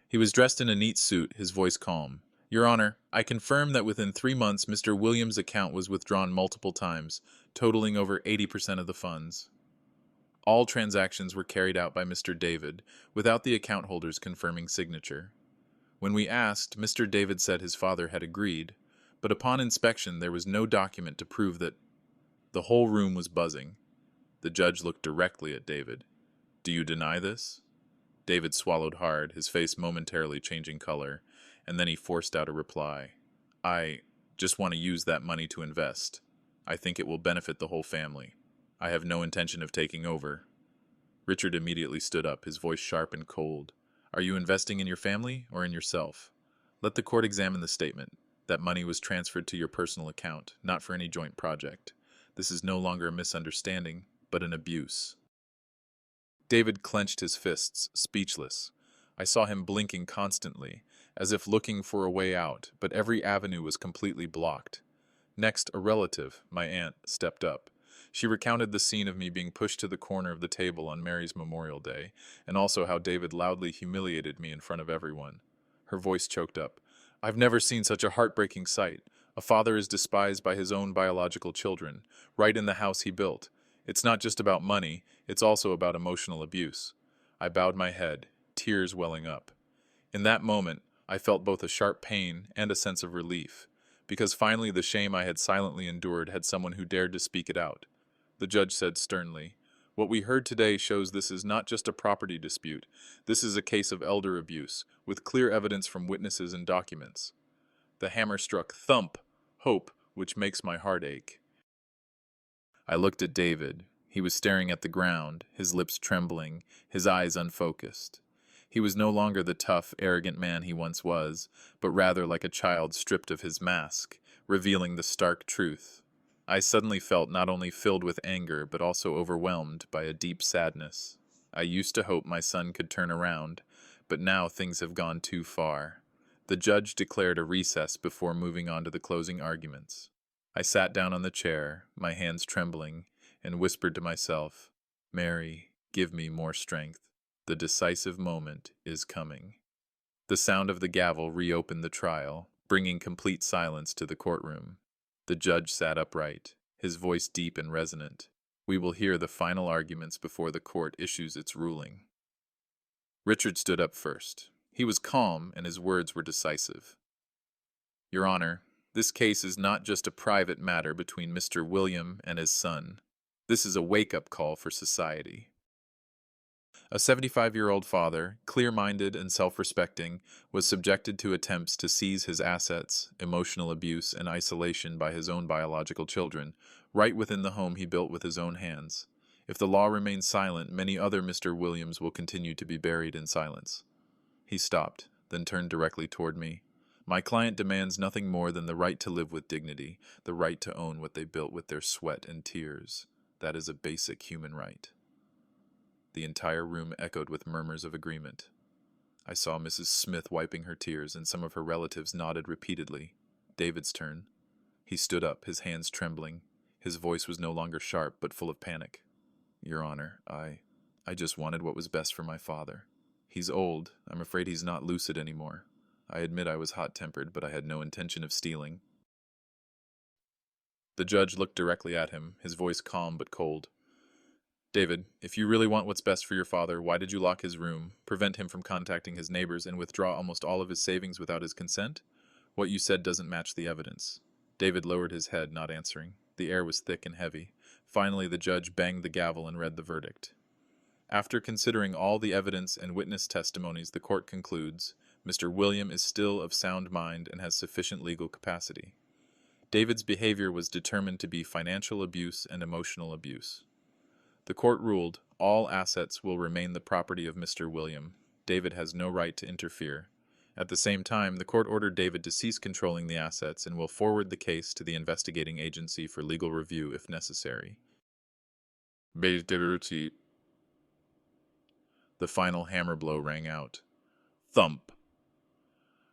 He was dressed in a neat suit, his voice calm. "Your Honor, I confirm that within 3 months Mr. Williams' account was withdrawn multiple times, totaling over 80% of the funds." All transactions were carried out by Mr. David, without the account holder's confirming signature. When we asked, Mr. David said his father had agreed, but upon inspection there was no document to prove that. The whole room was buzzing. The judge looked directly at David. "Do you deny this?" David swallowed hard, his face momentarily changing color, and then he forced out a reply. "I just want to use that money to invest. I think it will benefit the whole family. I have no intention of taking over." Richard immediately stood up, his voice sharp and cold. "Are you investing in your family or in yourself? Let the court examine the statement. That money was transferred to your personal account, not for any joint project. This is no longer a misunderstanding, but an abuse." David clenched his fists, speechless. I saw him blinking constantly, as if looking for a way out, but every avenue was completely blocked. Next, a relative, my aunt, stepped up. She recounted the scene of me being pushed to the corner of the table on Mary's Memorial Day, and also how David loudly humiliated me in front of everyone. Her voice choked up. "I've never seen such a heartbreaking sight. A father is despised by his own biological children, right in the house he built. It's not just about money, it's also about emotional abuse." I bowed my head, tears welling up. In that moment, I felt both a sharp pain and a sense of relief, because finally the shame I had silently endured had someone who dared to speak it out. The judge said sternly, "What we heard today shows this is not just a property dispute. This is a case of elder abuse, with clear evidence from witnesses and documents." The hammer struck thump, hope, which makes my heart ache. I looked at David. He was staring at the ground, his lips trembling, his eyes unfocused. He was no longer the tough, arrogant man he once was, but rather like a child stripped of his mask, revealing the stark truth. I suddenly felt not only filled with anger, but also overwhelmed by a deep sadness. I used to hope my son could turn around, but now things have gone too far. The judge declared a recess before moving on to the closing arguments. I sat down on the chair, my hands trembling, and whispered to myself, "Mary, give me more strength. The decisive moment is coming." The sound of the gavel reopened the trial, bringing complete silence to the courtroom. The judge sat upright, his voice deep and resonant. "We will hear the final arguments before the court issues its ruling." Richard stood up first. He was calm, and his words were decisive. "Your Honor, this case is not just a private matter between Mr. William and his son. This is a wake-up call for society." A 75-year-old father, clear-minded and self-respecting, was subjected to attempts to seize his assets, emotional abuse, and isolation by his own biological children, right within the home he built with his own hands. If the law remains silent, many other Mr. Williams will continue to be buried in silence. He stopped, then turned directly toward me. "My client demands nothing more than the right to live with dignity, the right to own what they built with their sweat and tears. That is a basic human right." The entire room echoed with murmurs of agreement. I saw Mrs. Smith wiping her tears, and some of her relatives nodded repeatedly. David's turn. He stood up, his hands trembling. His voice was no longer sharp, but full of panic. "Your Honor, I just wanted what was best for my father. He's old. I'm afraid he's not lucid anymore. I admit I was hot-tempered, but I had no intention of stealing." The judge looked directly at him, his voice calm but cold. "David, if you really want what's best for your father, why did you lock his room, prevent him from contacting his neighbors, and withdraw almost all of his savings without his consent? What you said doesn't match the evidence." David lowered his head, not answering. The air was thick and heavy. Finally, the judge banged the gavel and read the verdict. "After considering all the evidence and witness testimonies, the court concludes, Mr. William is still of sound mind and has sufficient legal capacity. David's behavior was determined to be financial abuse and emotional abuse. The court ruled all assets will remain the property of Mr. William. David has no right to interfere. At the same time, the court ordered David to cease controlling the assets and will forward the case to the investigating agency for legal review if necessary." The final hammer blow rang out. Thump!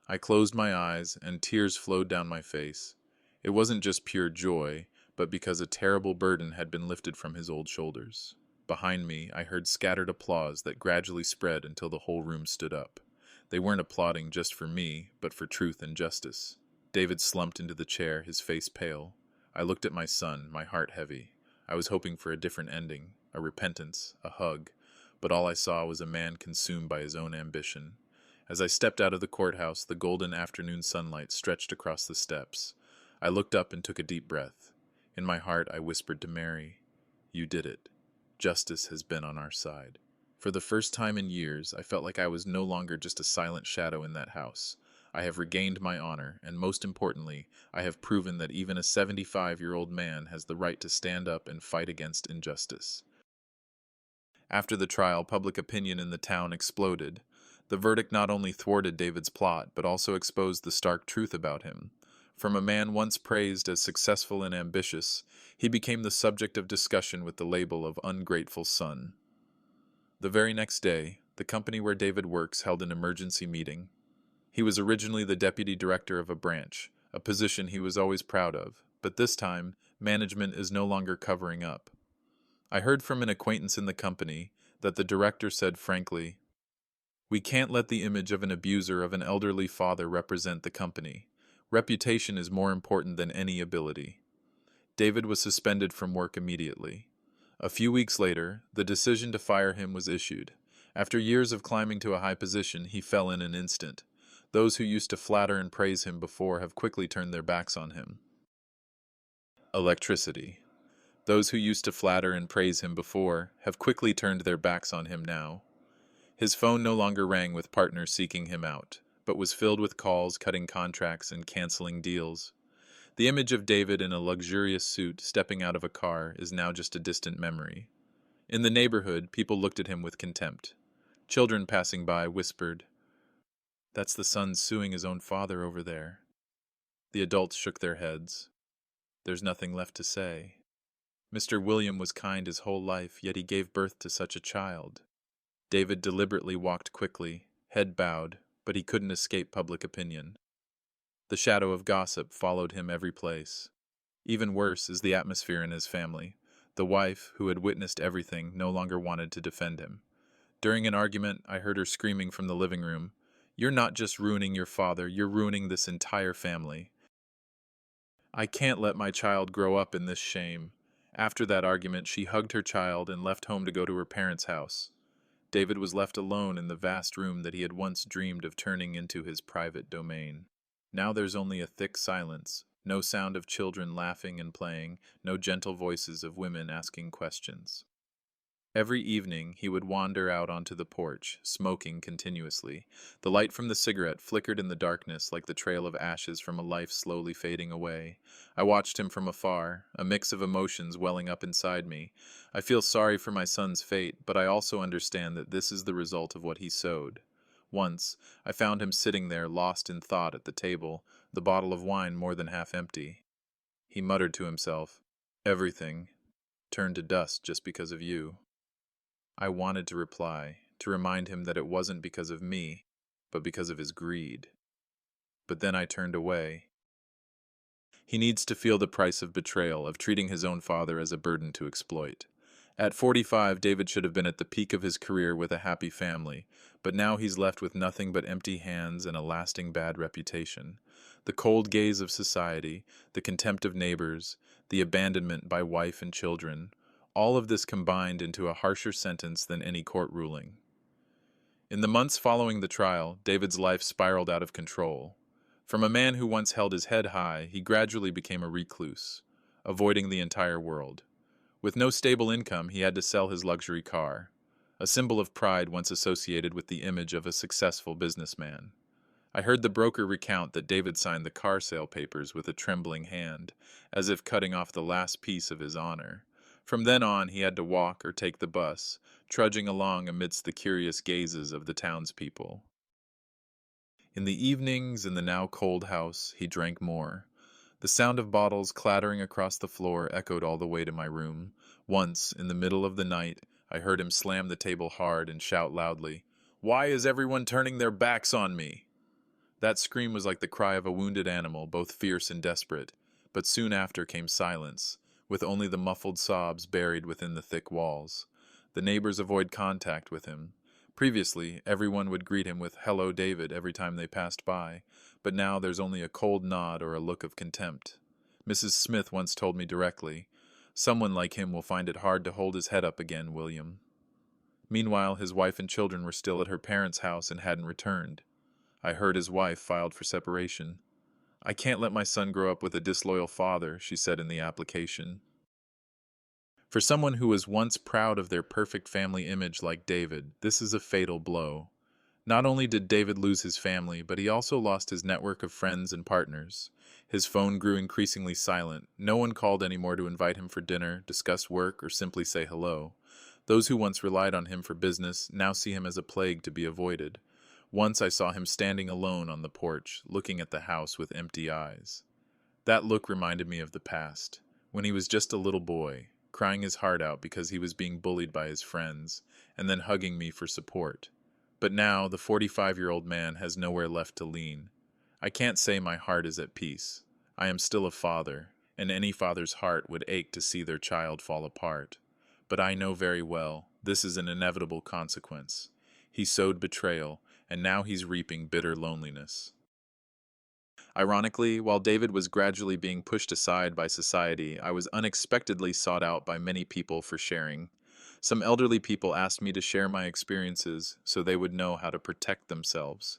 I closed my eyes, and tears flowed down my face. It wasn't just pure joy, but because a terrible burden had been lifted from his old shoulders. Behind me, I heard scattered applause that gradually spread until the whole room stood up. They weren't applauding just for me, but for truth and justice. David slumped into the chair, his face pale. I looked at my son, my heart heavy. I was hoping for a different ending, a repentance, a hug, but all I saw was a man consumed by his own ambition. As I stepped out of the courthouse, the golden afternoon sunlight stretched across the steps. I looked up and took a deep breath. In my heart, I whispered to Mary, "You did it. Justice has been on our side." For the first time in years, I felt like I was no longer just a silent shadow in that house. I have regained my honor, and most importantly, I have proven that even a 75-year-old man has the right to stand up and fight against injustice. After the trial, public opinion in the town exploded. The verdict not only thwarted David's plot, but also exposed the stark truth about him. From a man once praised as successful and ambitious, he became the subject of discussion with the label of ungrateful son. The very next day, the company where David works held an emergency meeting. He was originally the deputy director of a branch, a position he was always proud of, but this time, management is no longer covering up. I heard from an acquaintance in the company that the director said frankly, "We can't let the image of an abuser of an elderly father represent the company. Reputation is more important than any ability." David was suspended from work immediately. A few weeks later, the decision to fire him was issued. After years of climbing to a high position, he fell in an instant. Those who used to flatter and praise him before have quickly turned their backs on him. Electricity. Those who used to flatter and praise him before have quickly turned their backs on him now. His phone no longer rang with partners seeking him out, but was filled with calls cutting contracts and canceling deals. The image of David in a luxurious suit stepping out of a car is now just a distant memory. In the neighborhood, people looked at him with contempt. Children passing by whispered, "That's the son suing his own father over there." The adults shook their heads. "There's nothing left to say. Mr. William was kind his whole life, yet he gave birth to such a child." David deliberately walked quickly, head bowed, but he couldn't escape public opinion. The shadow of gossip followed him every place. Even worse is the atmosphere in his family. The wife, who had witnessed everything, no longer wanted to defend him. During an argument, I heard her screaming from the living room, "You're not just ruining your father, you're ruining this entire family. I can't let my child grow up in this shame." After that argument, she hugged her child and left home to go to her parents' house. David was left alone in the vast room that he had once dreamed of turning into his private domain. Now there's only a thick silence, no sound of children laughing and playing, no gentle voices of women asking questions. Every evening, he would wander out onto the porch, smoking continuously. The light from the cigarette flickered in the darkness like the trail of ashes from a life slowly fading away. I watched him from afar, a mix of emotions welling up inside me. I feel sorry for my son's fate, but I also understand that this is the result of what he sowed. Once, I found him sitting there, lost in thought at the table, the bottle of wine more than half empty. He muttered to himself, "Everything turned to dust just because of you." I wanted to reply, to remind him that it wasn't because of me, but because of his greed. But then I turned away. He needs to feel the price of betrayal, of treating his own father as a burden to exploit. At 45, David should have been at the peak of his career with a happy family, but now he's left with nothing but empty hands and a lasting bad reputation. The cold gaze of society, the contempt of neighbors, the abandonment by wife and children, all of this combined into a harsher sentence than any court ruling. In the months following the trial, David's life spiraled out of control. From a man who once held his head high, he gradually became a recluse, avoiding the entire world. With no stable income, he had to sell his luxury car, a symbol of pride once associated with the image of a successful businessman. I heard the broker recount that David signed the car sale papers with a trembling hand, as if cutting off the last piece of his honor. From then on, he had to walk or take the bus, trudging along amidst the curious gazes of the townspeople. In the evenings, in the now cold house, he drank more. The sound of bottles clattering across the floor echoed all the way to my room. Once, in the middle of the night, I heard him slam the table hard and shout loudly, "Why is everyone turning their backs on me?" That scream was like the cry of a wounded animal, both fierce and desperate, but soon after came silence, with only the muffled sobs buried within the thick walls. The neighbors avoid contact with him. Previously, everyone would greet him with "Hello, David" every time they passed by, but now there's only a cold nod or a look of contempt. Mrs. Smith once told me directly, Someone like him will find it hard to hold his head up again, William. Meanwhile, his wife and children were still at her parents' house and hadn't returned. I heard his wife filed for separation. I can't let my son grow up with a disloyal father, she said in the application. For someone who was once proud of their perfect family image like David, this is a fatal blow. Not only did David lose his family, but he also lost his network of friends and partners. His phone grew increasingly silent. No one called anymore to invite him for dinner, discuss work, or simply say hello. Those who once relied on him for business now see him as a plague to be avoided. Once I saw him standing alone on the porch, looking at the house with empty eyes. That look reminded me of the past, when he was just a little boy, crying his heart out because he was being bullied by his friends, and then hugging me for support. But now the 45-year-old man has nowhere left to lean. I can't say my heart is at peace. I am still a father, and any father's heart would ache to see their child fall apart. But I know very well this is an inevitable consequence. He sowed betrayal, and now he's reaping bitter loneliness. Ironically, while David was gradually being pushed aside by society, I was unexpectedly sought out by many people for sharing. Some elderly people asked me to share my experiences so they would know how to protect themselves.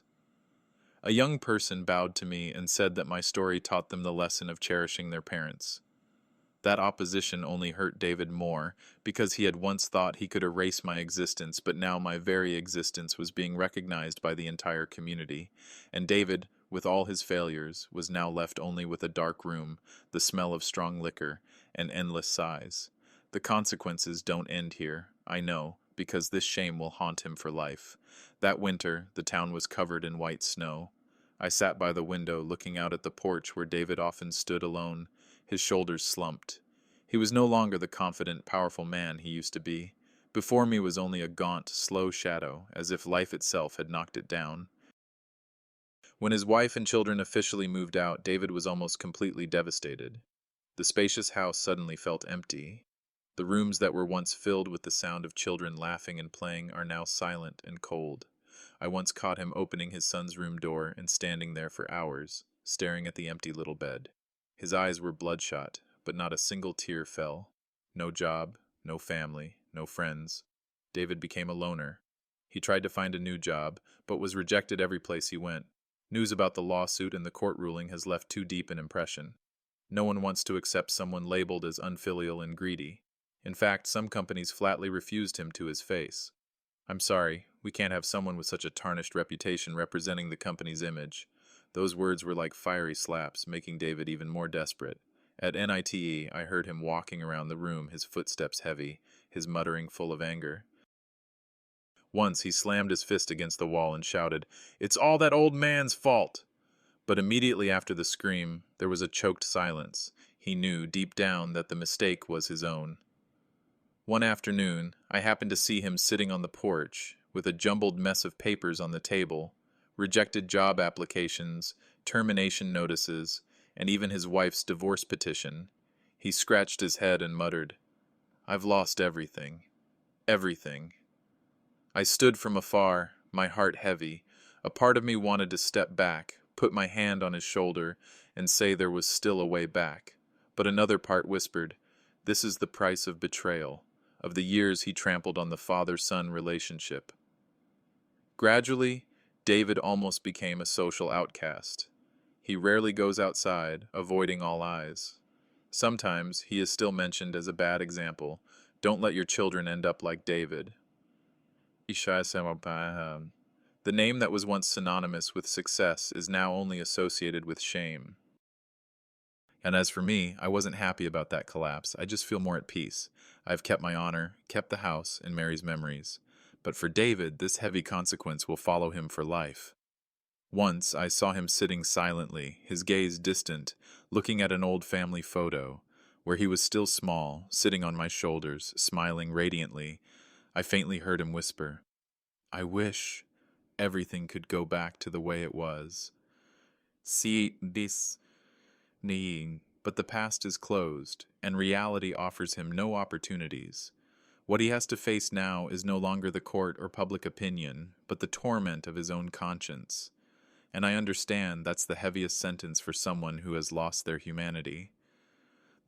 A young person bowed to me and said that my story taught them the lesson of cherishing their parents. That opposition only hurt David more, because he had once thought he could erase my existence, but now my very existence was being recognized by the entire community, and David, with all his failures, was now left only with a dark room, the smell of strong liquor, and endless sighs. The consequences don't end here, I know, because this shame will haunt him for life. That winter, the town was covered in white snow. I sat by the window looking out at the porch where David often stood alone, his shoulders slumped. He was no longer the confident, powerful man he used to be. Before me was only a gaunt, slow shadow, as if life itself had knocked it down. When his wife and children officially moved out, David was almost completely devastated. The spacious house suddenly felt empty. The rooms that were once filled with the sound of children laughing and playing are now silent and cold. I once caught him opening his son's room door and standing there for hours, staring at the empty little bed. His eyes were bloodshot, but not a single tear fell. No job, no family, no friends. David became a loner. He tried to find a new job, but was rejected every place he went. News about the lawsuit and the court ruling has left too deep an impression. No one wants to accept someone labeled as unfilial and greedy. In fact, some companies flatly refused him to his face. I'm sorry, we can't have someone with such a tarnished reputation representing the company's image. Those words were like fiery slaps, making David even more desperate. At NITE, I heard him walking around the room, his footsteps heavy, his muttering full of anger. Once he slammed his fist against the wall and shouted, "It's all that old man's fault!" But immediately after the scream, there was a choked silence. He knew, deep down, that the mistake was his own. One afternoon, I happened to see him sitting on the porch, with a jumbled mess of papers on the table, rejected job applications, termination notices, and even his wife's divorce petition. He scratched his head and muttered, "I've lost everything. Everything." I stood from afar, my heart heavy. A part of me wanted to step back, put my hand on his shoulder, and say there was still a way back. But another part whispered, "This is the price of betrayal, of the years he trampled on the father-son relationship." Gradually, David almost became a social outcast. He rarely goes outside, avoiding all eyes. Sometimes he is still mentioned as a bad example. Don't let your children end up like David. The name that was once synonymous with success is now only associated with shame. And as for me, I wasn't happy about that collapse. I just feel more at peace. I've kept my honor, kept the house, and Mary's memories. But for David, this heavy consequence will follow him for life. Once I saw him sitting silently, his gaze distant, looking at an old family photo, where he was still small, sitting on my shoulders, smiling radiantly. I faintly heard him whisper, "I wish everything could go back to the way it was. See this Nying, but the past is closed, and reality offers him no opportunities. What he has to face now is no longer the court or public opinion, but the torment of his own conscience. And I understand that's the heaviest sentence for someone who has lost their humanity."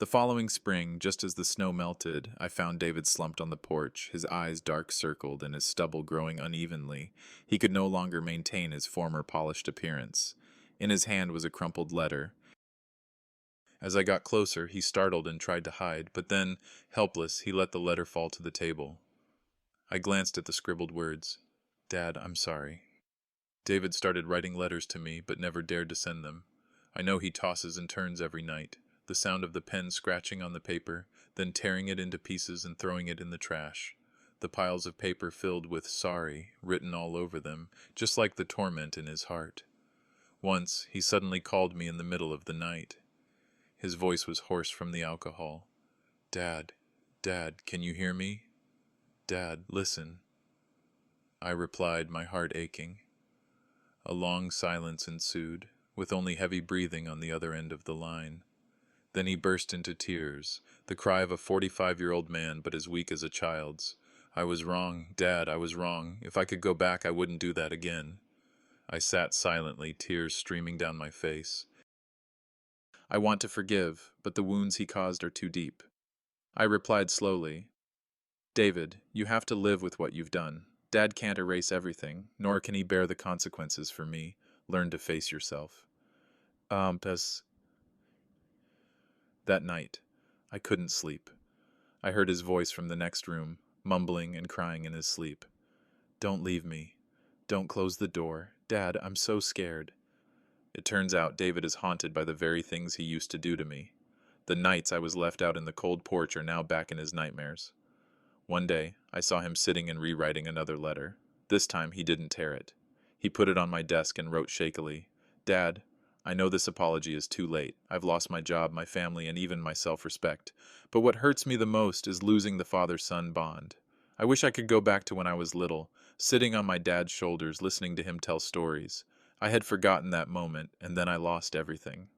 The following spring, just as the snow melted, I found David slumped on the porch, his eyes dark circled and his stubble growing unevenly. He could no longer maintain his former polished appearance. In his hand was a crumpled letter. As I got closer, he startled and tried to hide, but then, helpless, he let the letter fall to the table. I glanced at the scribbled words. Dad, I'm sorry. David started writing letters to me, but never dared to send them. I know he tosses and turns every night, the sound of the pen scratching on the paper, then tearing it into pieces and throwing it in the trash. The piles of paper filled with sorry written all over them, just like the torment in his heart. Once, he suddenly called me in the middle of the night. His voice was hoarse from the alcohol. Dad, Dad, can you hear me? Dad, listen. I replied, my heart aching. A long silence ensued, with only heavy breathing on the other end of the line. Then he burst into tears, the cry of a 45-year-old man but as weak as a child's. I was wrong, Dad, I was wrong. If I could go back, I wouldn't do that again. I sat silently, tears streaming down my face. I want to forgive, but the wounds he caused are too deep. I replied slowly, David, you have to live with what you've done. Dad can't erase everything, nor can he bear the consequences for me. Learn to face yourself. Pes. That night, I couldn't sleep. I heard his voice from the next room, mumbling and crying in his sleep. Don't leave me. Don't close the door. Dad, I'm so scared. It turns out David is haunted by the very things he used to do to me. The nights I was left out in the cold porch are now back in his nightmares. One day, I saw him sitting and rewriting another letter. This time, he didn't tear it. He put it on my desk and wrote shakily, Dad, I know this apology is too late. I've lost my job, my family, and even my self-respect. But what hurts me the most is losing the father-son bond. I wish I could go back to when I was little, sitting on my dad's shoulders, listening to him tell stories. I had forgotten that moment, and then I lost everything.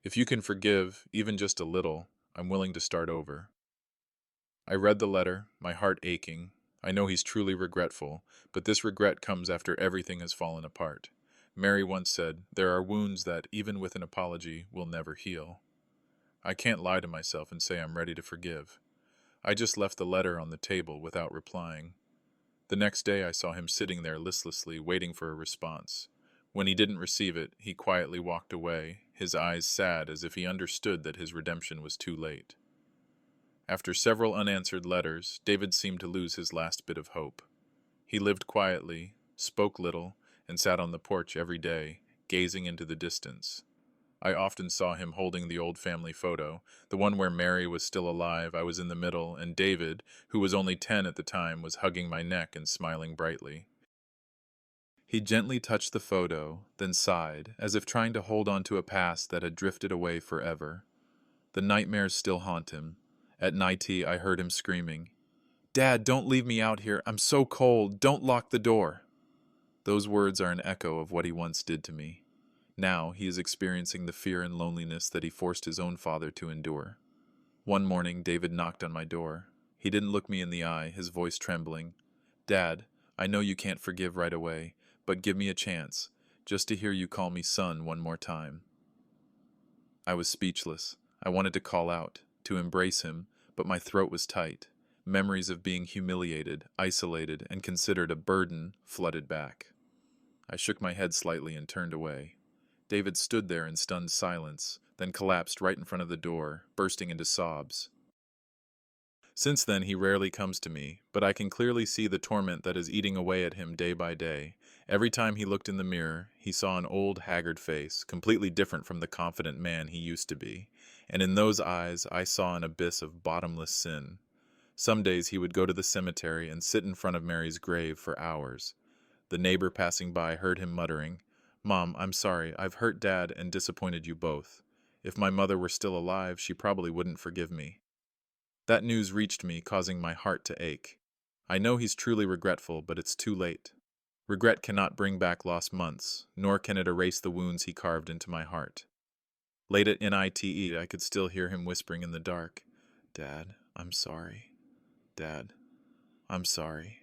If you can forgive, even just a little, I'm willing to start over. I read the letter, my heart aching. I know he's truly regretful, but this regret comes after everything has fallen apart. Mary once said, there are wounds that, even with an apology, will never heal. I can't lie to myself and say I'm ready to forgive. I just left the letter on the table without replying. The next day I saw him sitting there listlessly, waiting for a response. When he didn't receive it, he quietly walked away, his eyes sad as if he understood that his redemption was too late. After several unanswered letters, David seemed to lose his last bit of hope. He lived quietly, spoke little, and sat on the porch every day, gazing into the distance. I often saw him holding the old family photo, the one where Mary was still alive, I was in the middle, and David, who was only 10 at the time, was hugging my neck and smiling brightly. He gently touched the photo, then sighed, as if trying to hold on to a past that had drifted away forever. The nightmares still haunt him. At night I heard him screaming, Dad, don't leave me out here. I'm so cold. Don't lock the door. Those words are an echo of what he once did to me. Now he is experiencing the fear and loneliness that he forced his own father to endure. One morning, David knocked on my door. He didn't look me in the eye, his voice trembling. Dad, I know you can't forgive right away, but give me a chance, just to hear you call me son one more time. I was speechless. I wanted to call out, to embrace him, but my throat was tight. Memories of being humiliated, isolated, and considered a burden flooded back. I shook my head slightly and turned away. David stood there in stunned silence, then collapsed right in front of the door, bursting into sobs. Since then, he rarely comes to me, but I can clearly see the torment that is eating away at him day by day. Every time he looked in the mirror, he saw an old, haggard face, completely different from the confident man he used to be. And in those eyes, I saw an abyss of bottomless sin. Some days he would go to the cemetery and sit in front of Mary's grave for hours. The neighbor passing by heard him muttering, Mom, I'm sorry, I've hurt Dad and disappointed you both. If my mother were still alive, she probably wouldn't forgive me. That news reached me, causing my heart to ache. I know he's truly regretful, but it's too late. Regret cannot bring back lost months, nor can it erase the wounds he carved into my heart. Late at NITE, I could still hear him whispering in the dark, Dad, I'm sorry. Dad, I'm sorry.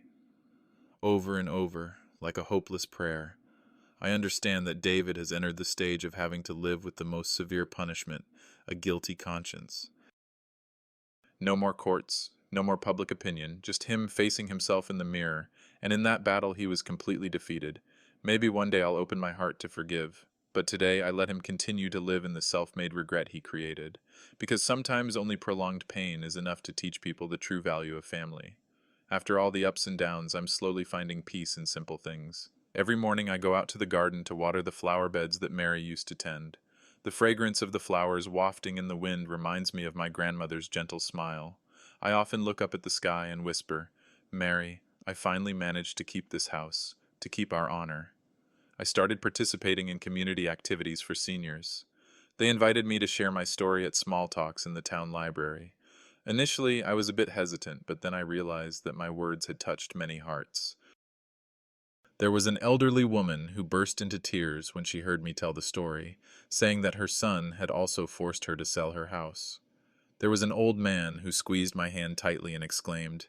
Over and over, like a hopeless prayer. I understand that David has entered the stage of having to live with the most severe punishment, a guilty conscience. No more courts, no more public opinion, just him facing himself in the mirror, and in that battle he was completely defeated. Maybe one day I'll open my heart to forgive, but today I let him continue to live in the self-made regret he created, because sometimes only prolonged pain is enough to teach people the true value of family. After all the ups and downs, I'm slowly finding peace in simple things. Every morning I go out to the garden to water the flower beds that Mary used to tend. The fragrance of the flowers wafting in the wind reminds me of my grandmother's gentle smile. I often look up at the sky and whisper, "Mary, I finally managed to keep this house, to keep our honor." I started participating in community activities for seniors. They invited me to share my story at small talks in the town library. Initially, I was a bit hesitant, but then I realized that my words had touched many hearts. There was an elderly woman who burst into tears when she heard me tell the story, saying that her son had also forced her to sell her house. There was an old man who squeezed my hand tightly and exclaimed,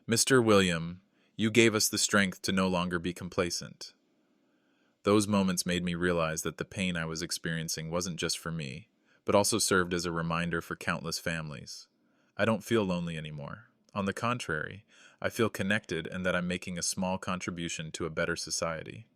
"Mr. William, you gave us the strength to no longer be complacent." Those moments made me realize that the pain I was experiencing wasn't just for me, but also served as a reminder for countless families. I don't feel lonely anymore. On the contrary, I feel connected and that I'm making a small contribution to a better society.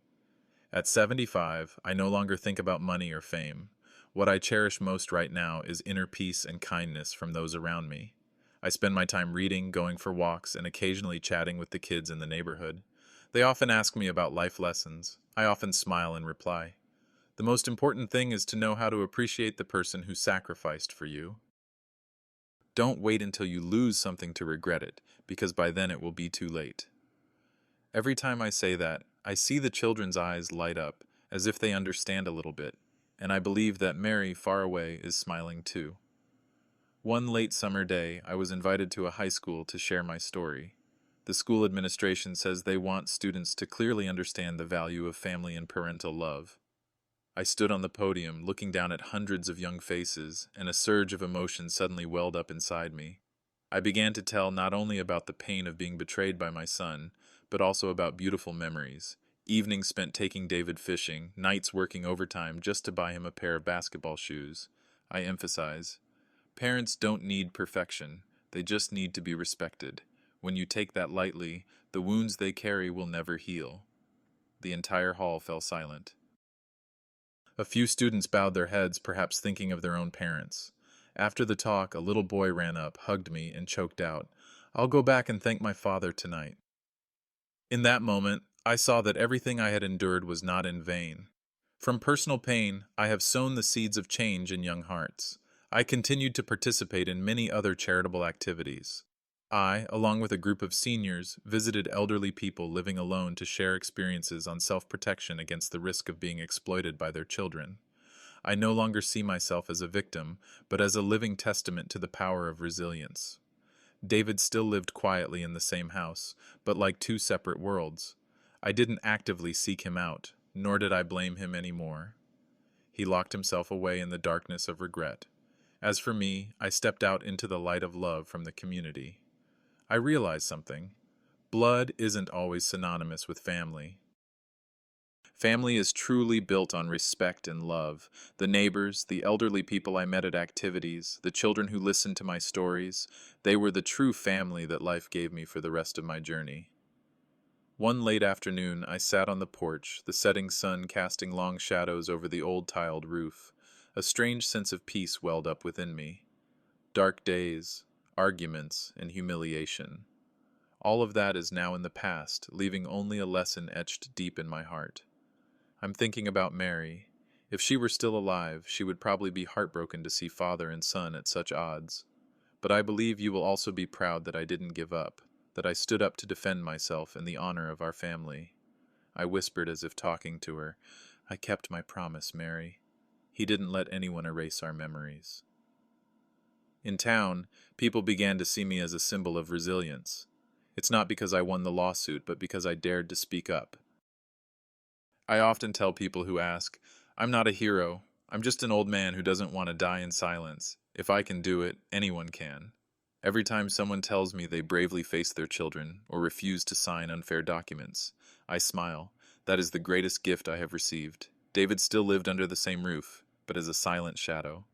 At 75, I no longer think about money or fame. What I cherish most right now is inner peace and kindness from those around me. I spend my time reading, going for walks, and occasionally chatting with the kids in the neighborhood. They often ask me about life lessons. I often smile and reply. The most important thing is to know how to appreciate the person who sacrificed for you. Don't wait until you lose something to regret it, because by then it will be too late. Every time I say that, I see the children's eyes light up, as if they understand a little bit, and I believe that Mary, far away, is smiling too. One late summer day, I was invited to a high school to share my story. The school administration says they want students to clearly understand the value of family and parental love. I stood on the podium, looking down at hundreds of young faces, and a surge of emotion suddenly welled up inside me. I began to tell not only about the pain of being betrayed by my son, but also about beautiful memories. Evenings spent taking David fishing, nights working overtime just to buy him a pair of basketball shoes. I emphasize, parents don't need perfection, they just need to be respected. When you take that lightly, the wounds they carry will never heal. The entire hall fell silent. A few students bowed their heads, perhaps thinking of their own parents. After the talk, a little boy ran up, hugged me, and choked out, "I'll go back and thank my father tonight." In that moment, I saw that everything I had endured was not in vain. From personal pain, I have sown the seeds of change in young hearts. I continued to participate in many other charitable activities. I, along with a group of seniors, visited elderly people living alone to share experiences on self-protection against the risk of being exploited by their children. I no longer see myself as a victim, but as a living testament to the power of resilience. David still lived quietly in the same house, but like two separate worlds. I didn't actively seek him out, nor did I blame him anymore. He locked himself away in the darkness of regret. As for me, I stepped out into the light of love from the community. I realized something. Blood isn't always synonymous with family. Family is truly built on respect and love. The neighbors, the elderly people I met at activities, the children who listened to my stories, they were the true family that life gave me for the rest of my journey. One late afternoon, I sat on the porch, the setting sun casting long shadows over the old tiled roof. A strange sense of peace welled up within me. Dark days, arguments, and humiliation. All of that is now in the past, leaving only a lesson etched deep in my heart. I'm thinking about Mary. If she were still alive, she would probably be heartbroken to see father and son at such odds. But I believe you will also be proud that I didn't give up, that I stood up to defend myself and the honor of our family. I whispered as if talking to her, "I kept my promise, Mary. He didn't let anyone erase our memories." In town, people began to see me as a symbol of resilience. It's not because I won the lawsuit, but because I dared to speak up. I often tell people who ask, "I'm not a hero. I'm just an old man who doesn't want to die in silence. If I can do it, anyone can." Every time someone tells me they bravely faced their children or refused to sign unfair documents, I smile. That is the greatest gift I have received. David still lived under the same roof, but as a silent shadow.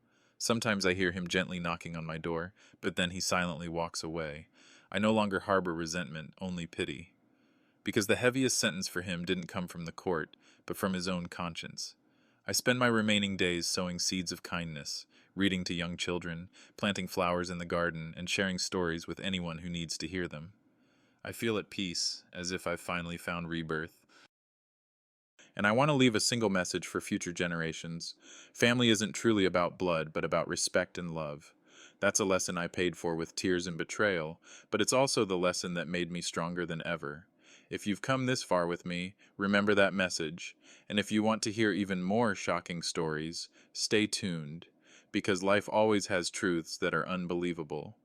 Sometimes I hear him gently knocking on my door, but then he silently walks away. I no longer harbor resentment, only pity. Because the heaviest sentence for him didn't come from the court, but from his own conscience. I spend my remaining days sowing seeds of kindness, reading to young children, planting flowers in the garden, and sharing stories with anyone who needs to hear them. I feel at peace, as if I've finally found rebirth. And I want to leave a single message for future generations. Family isn't truly about blood, but about respect and love. That's a lesson I paid for with tears and betrayal, but it's also the lesson that made me stronger than ever. If you've come this far with me, remember that message. And if you want to hear even more shocking stories, stay tuned, because life always has truths that are unbelievable.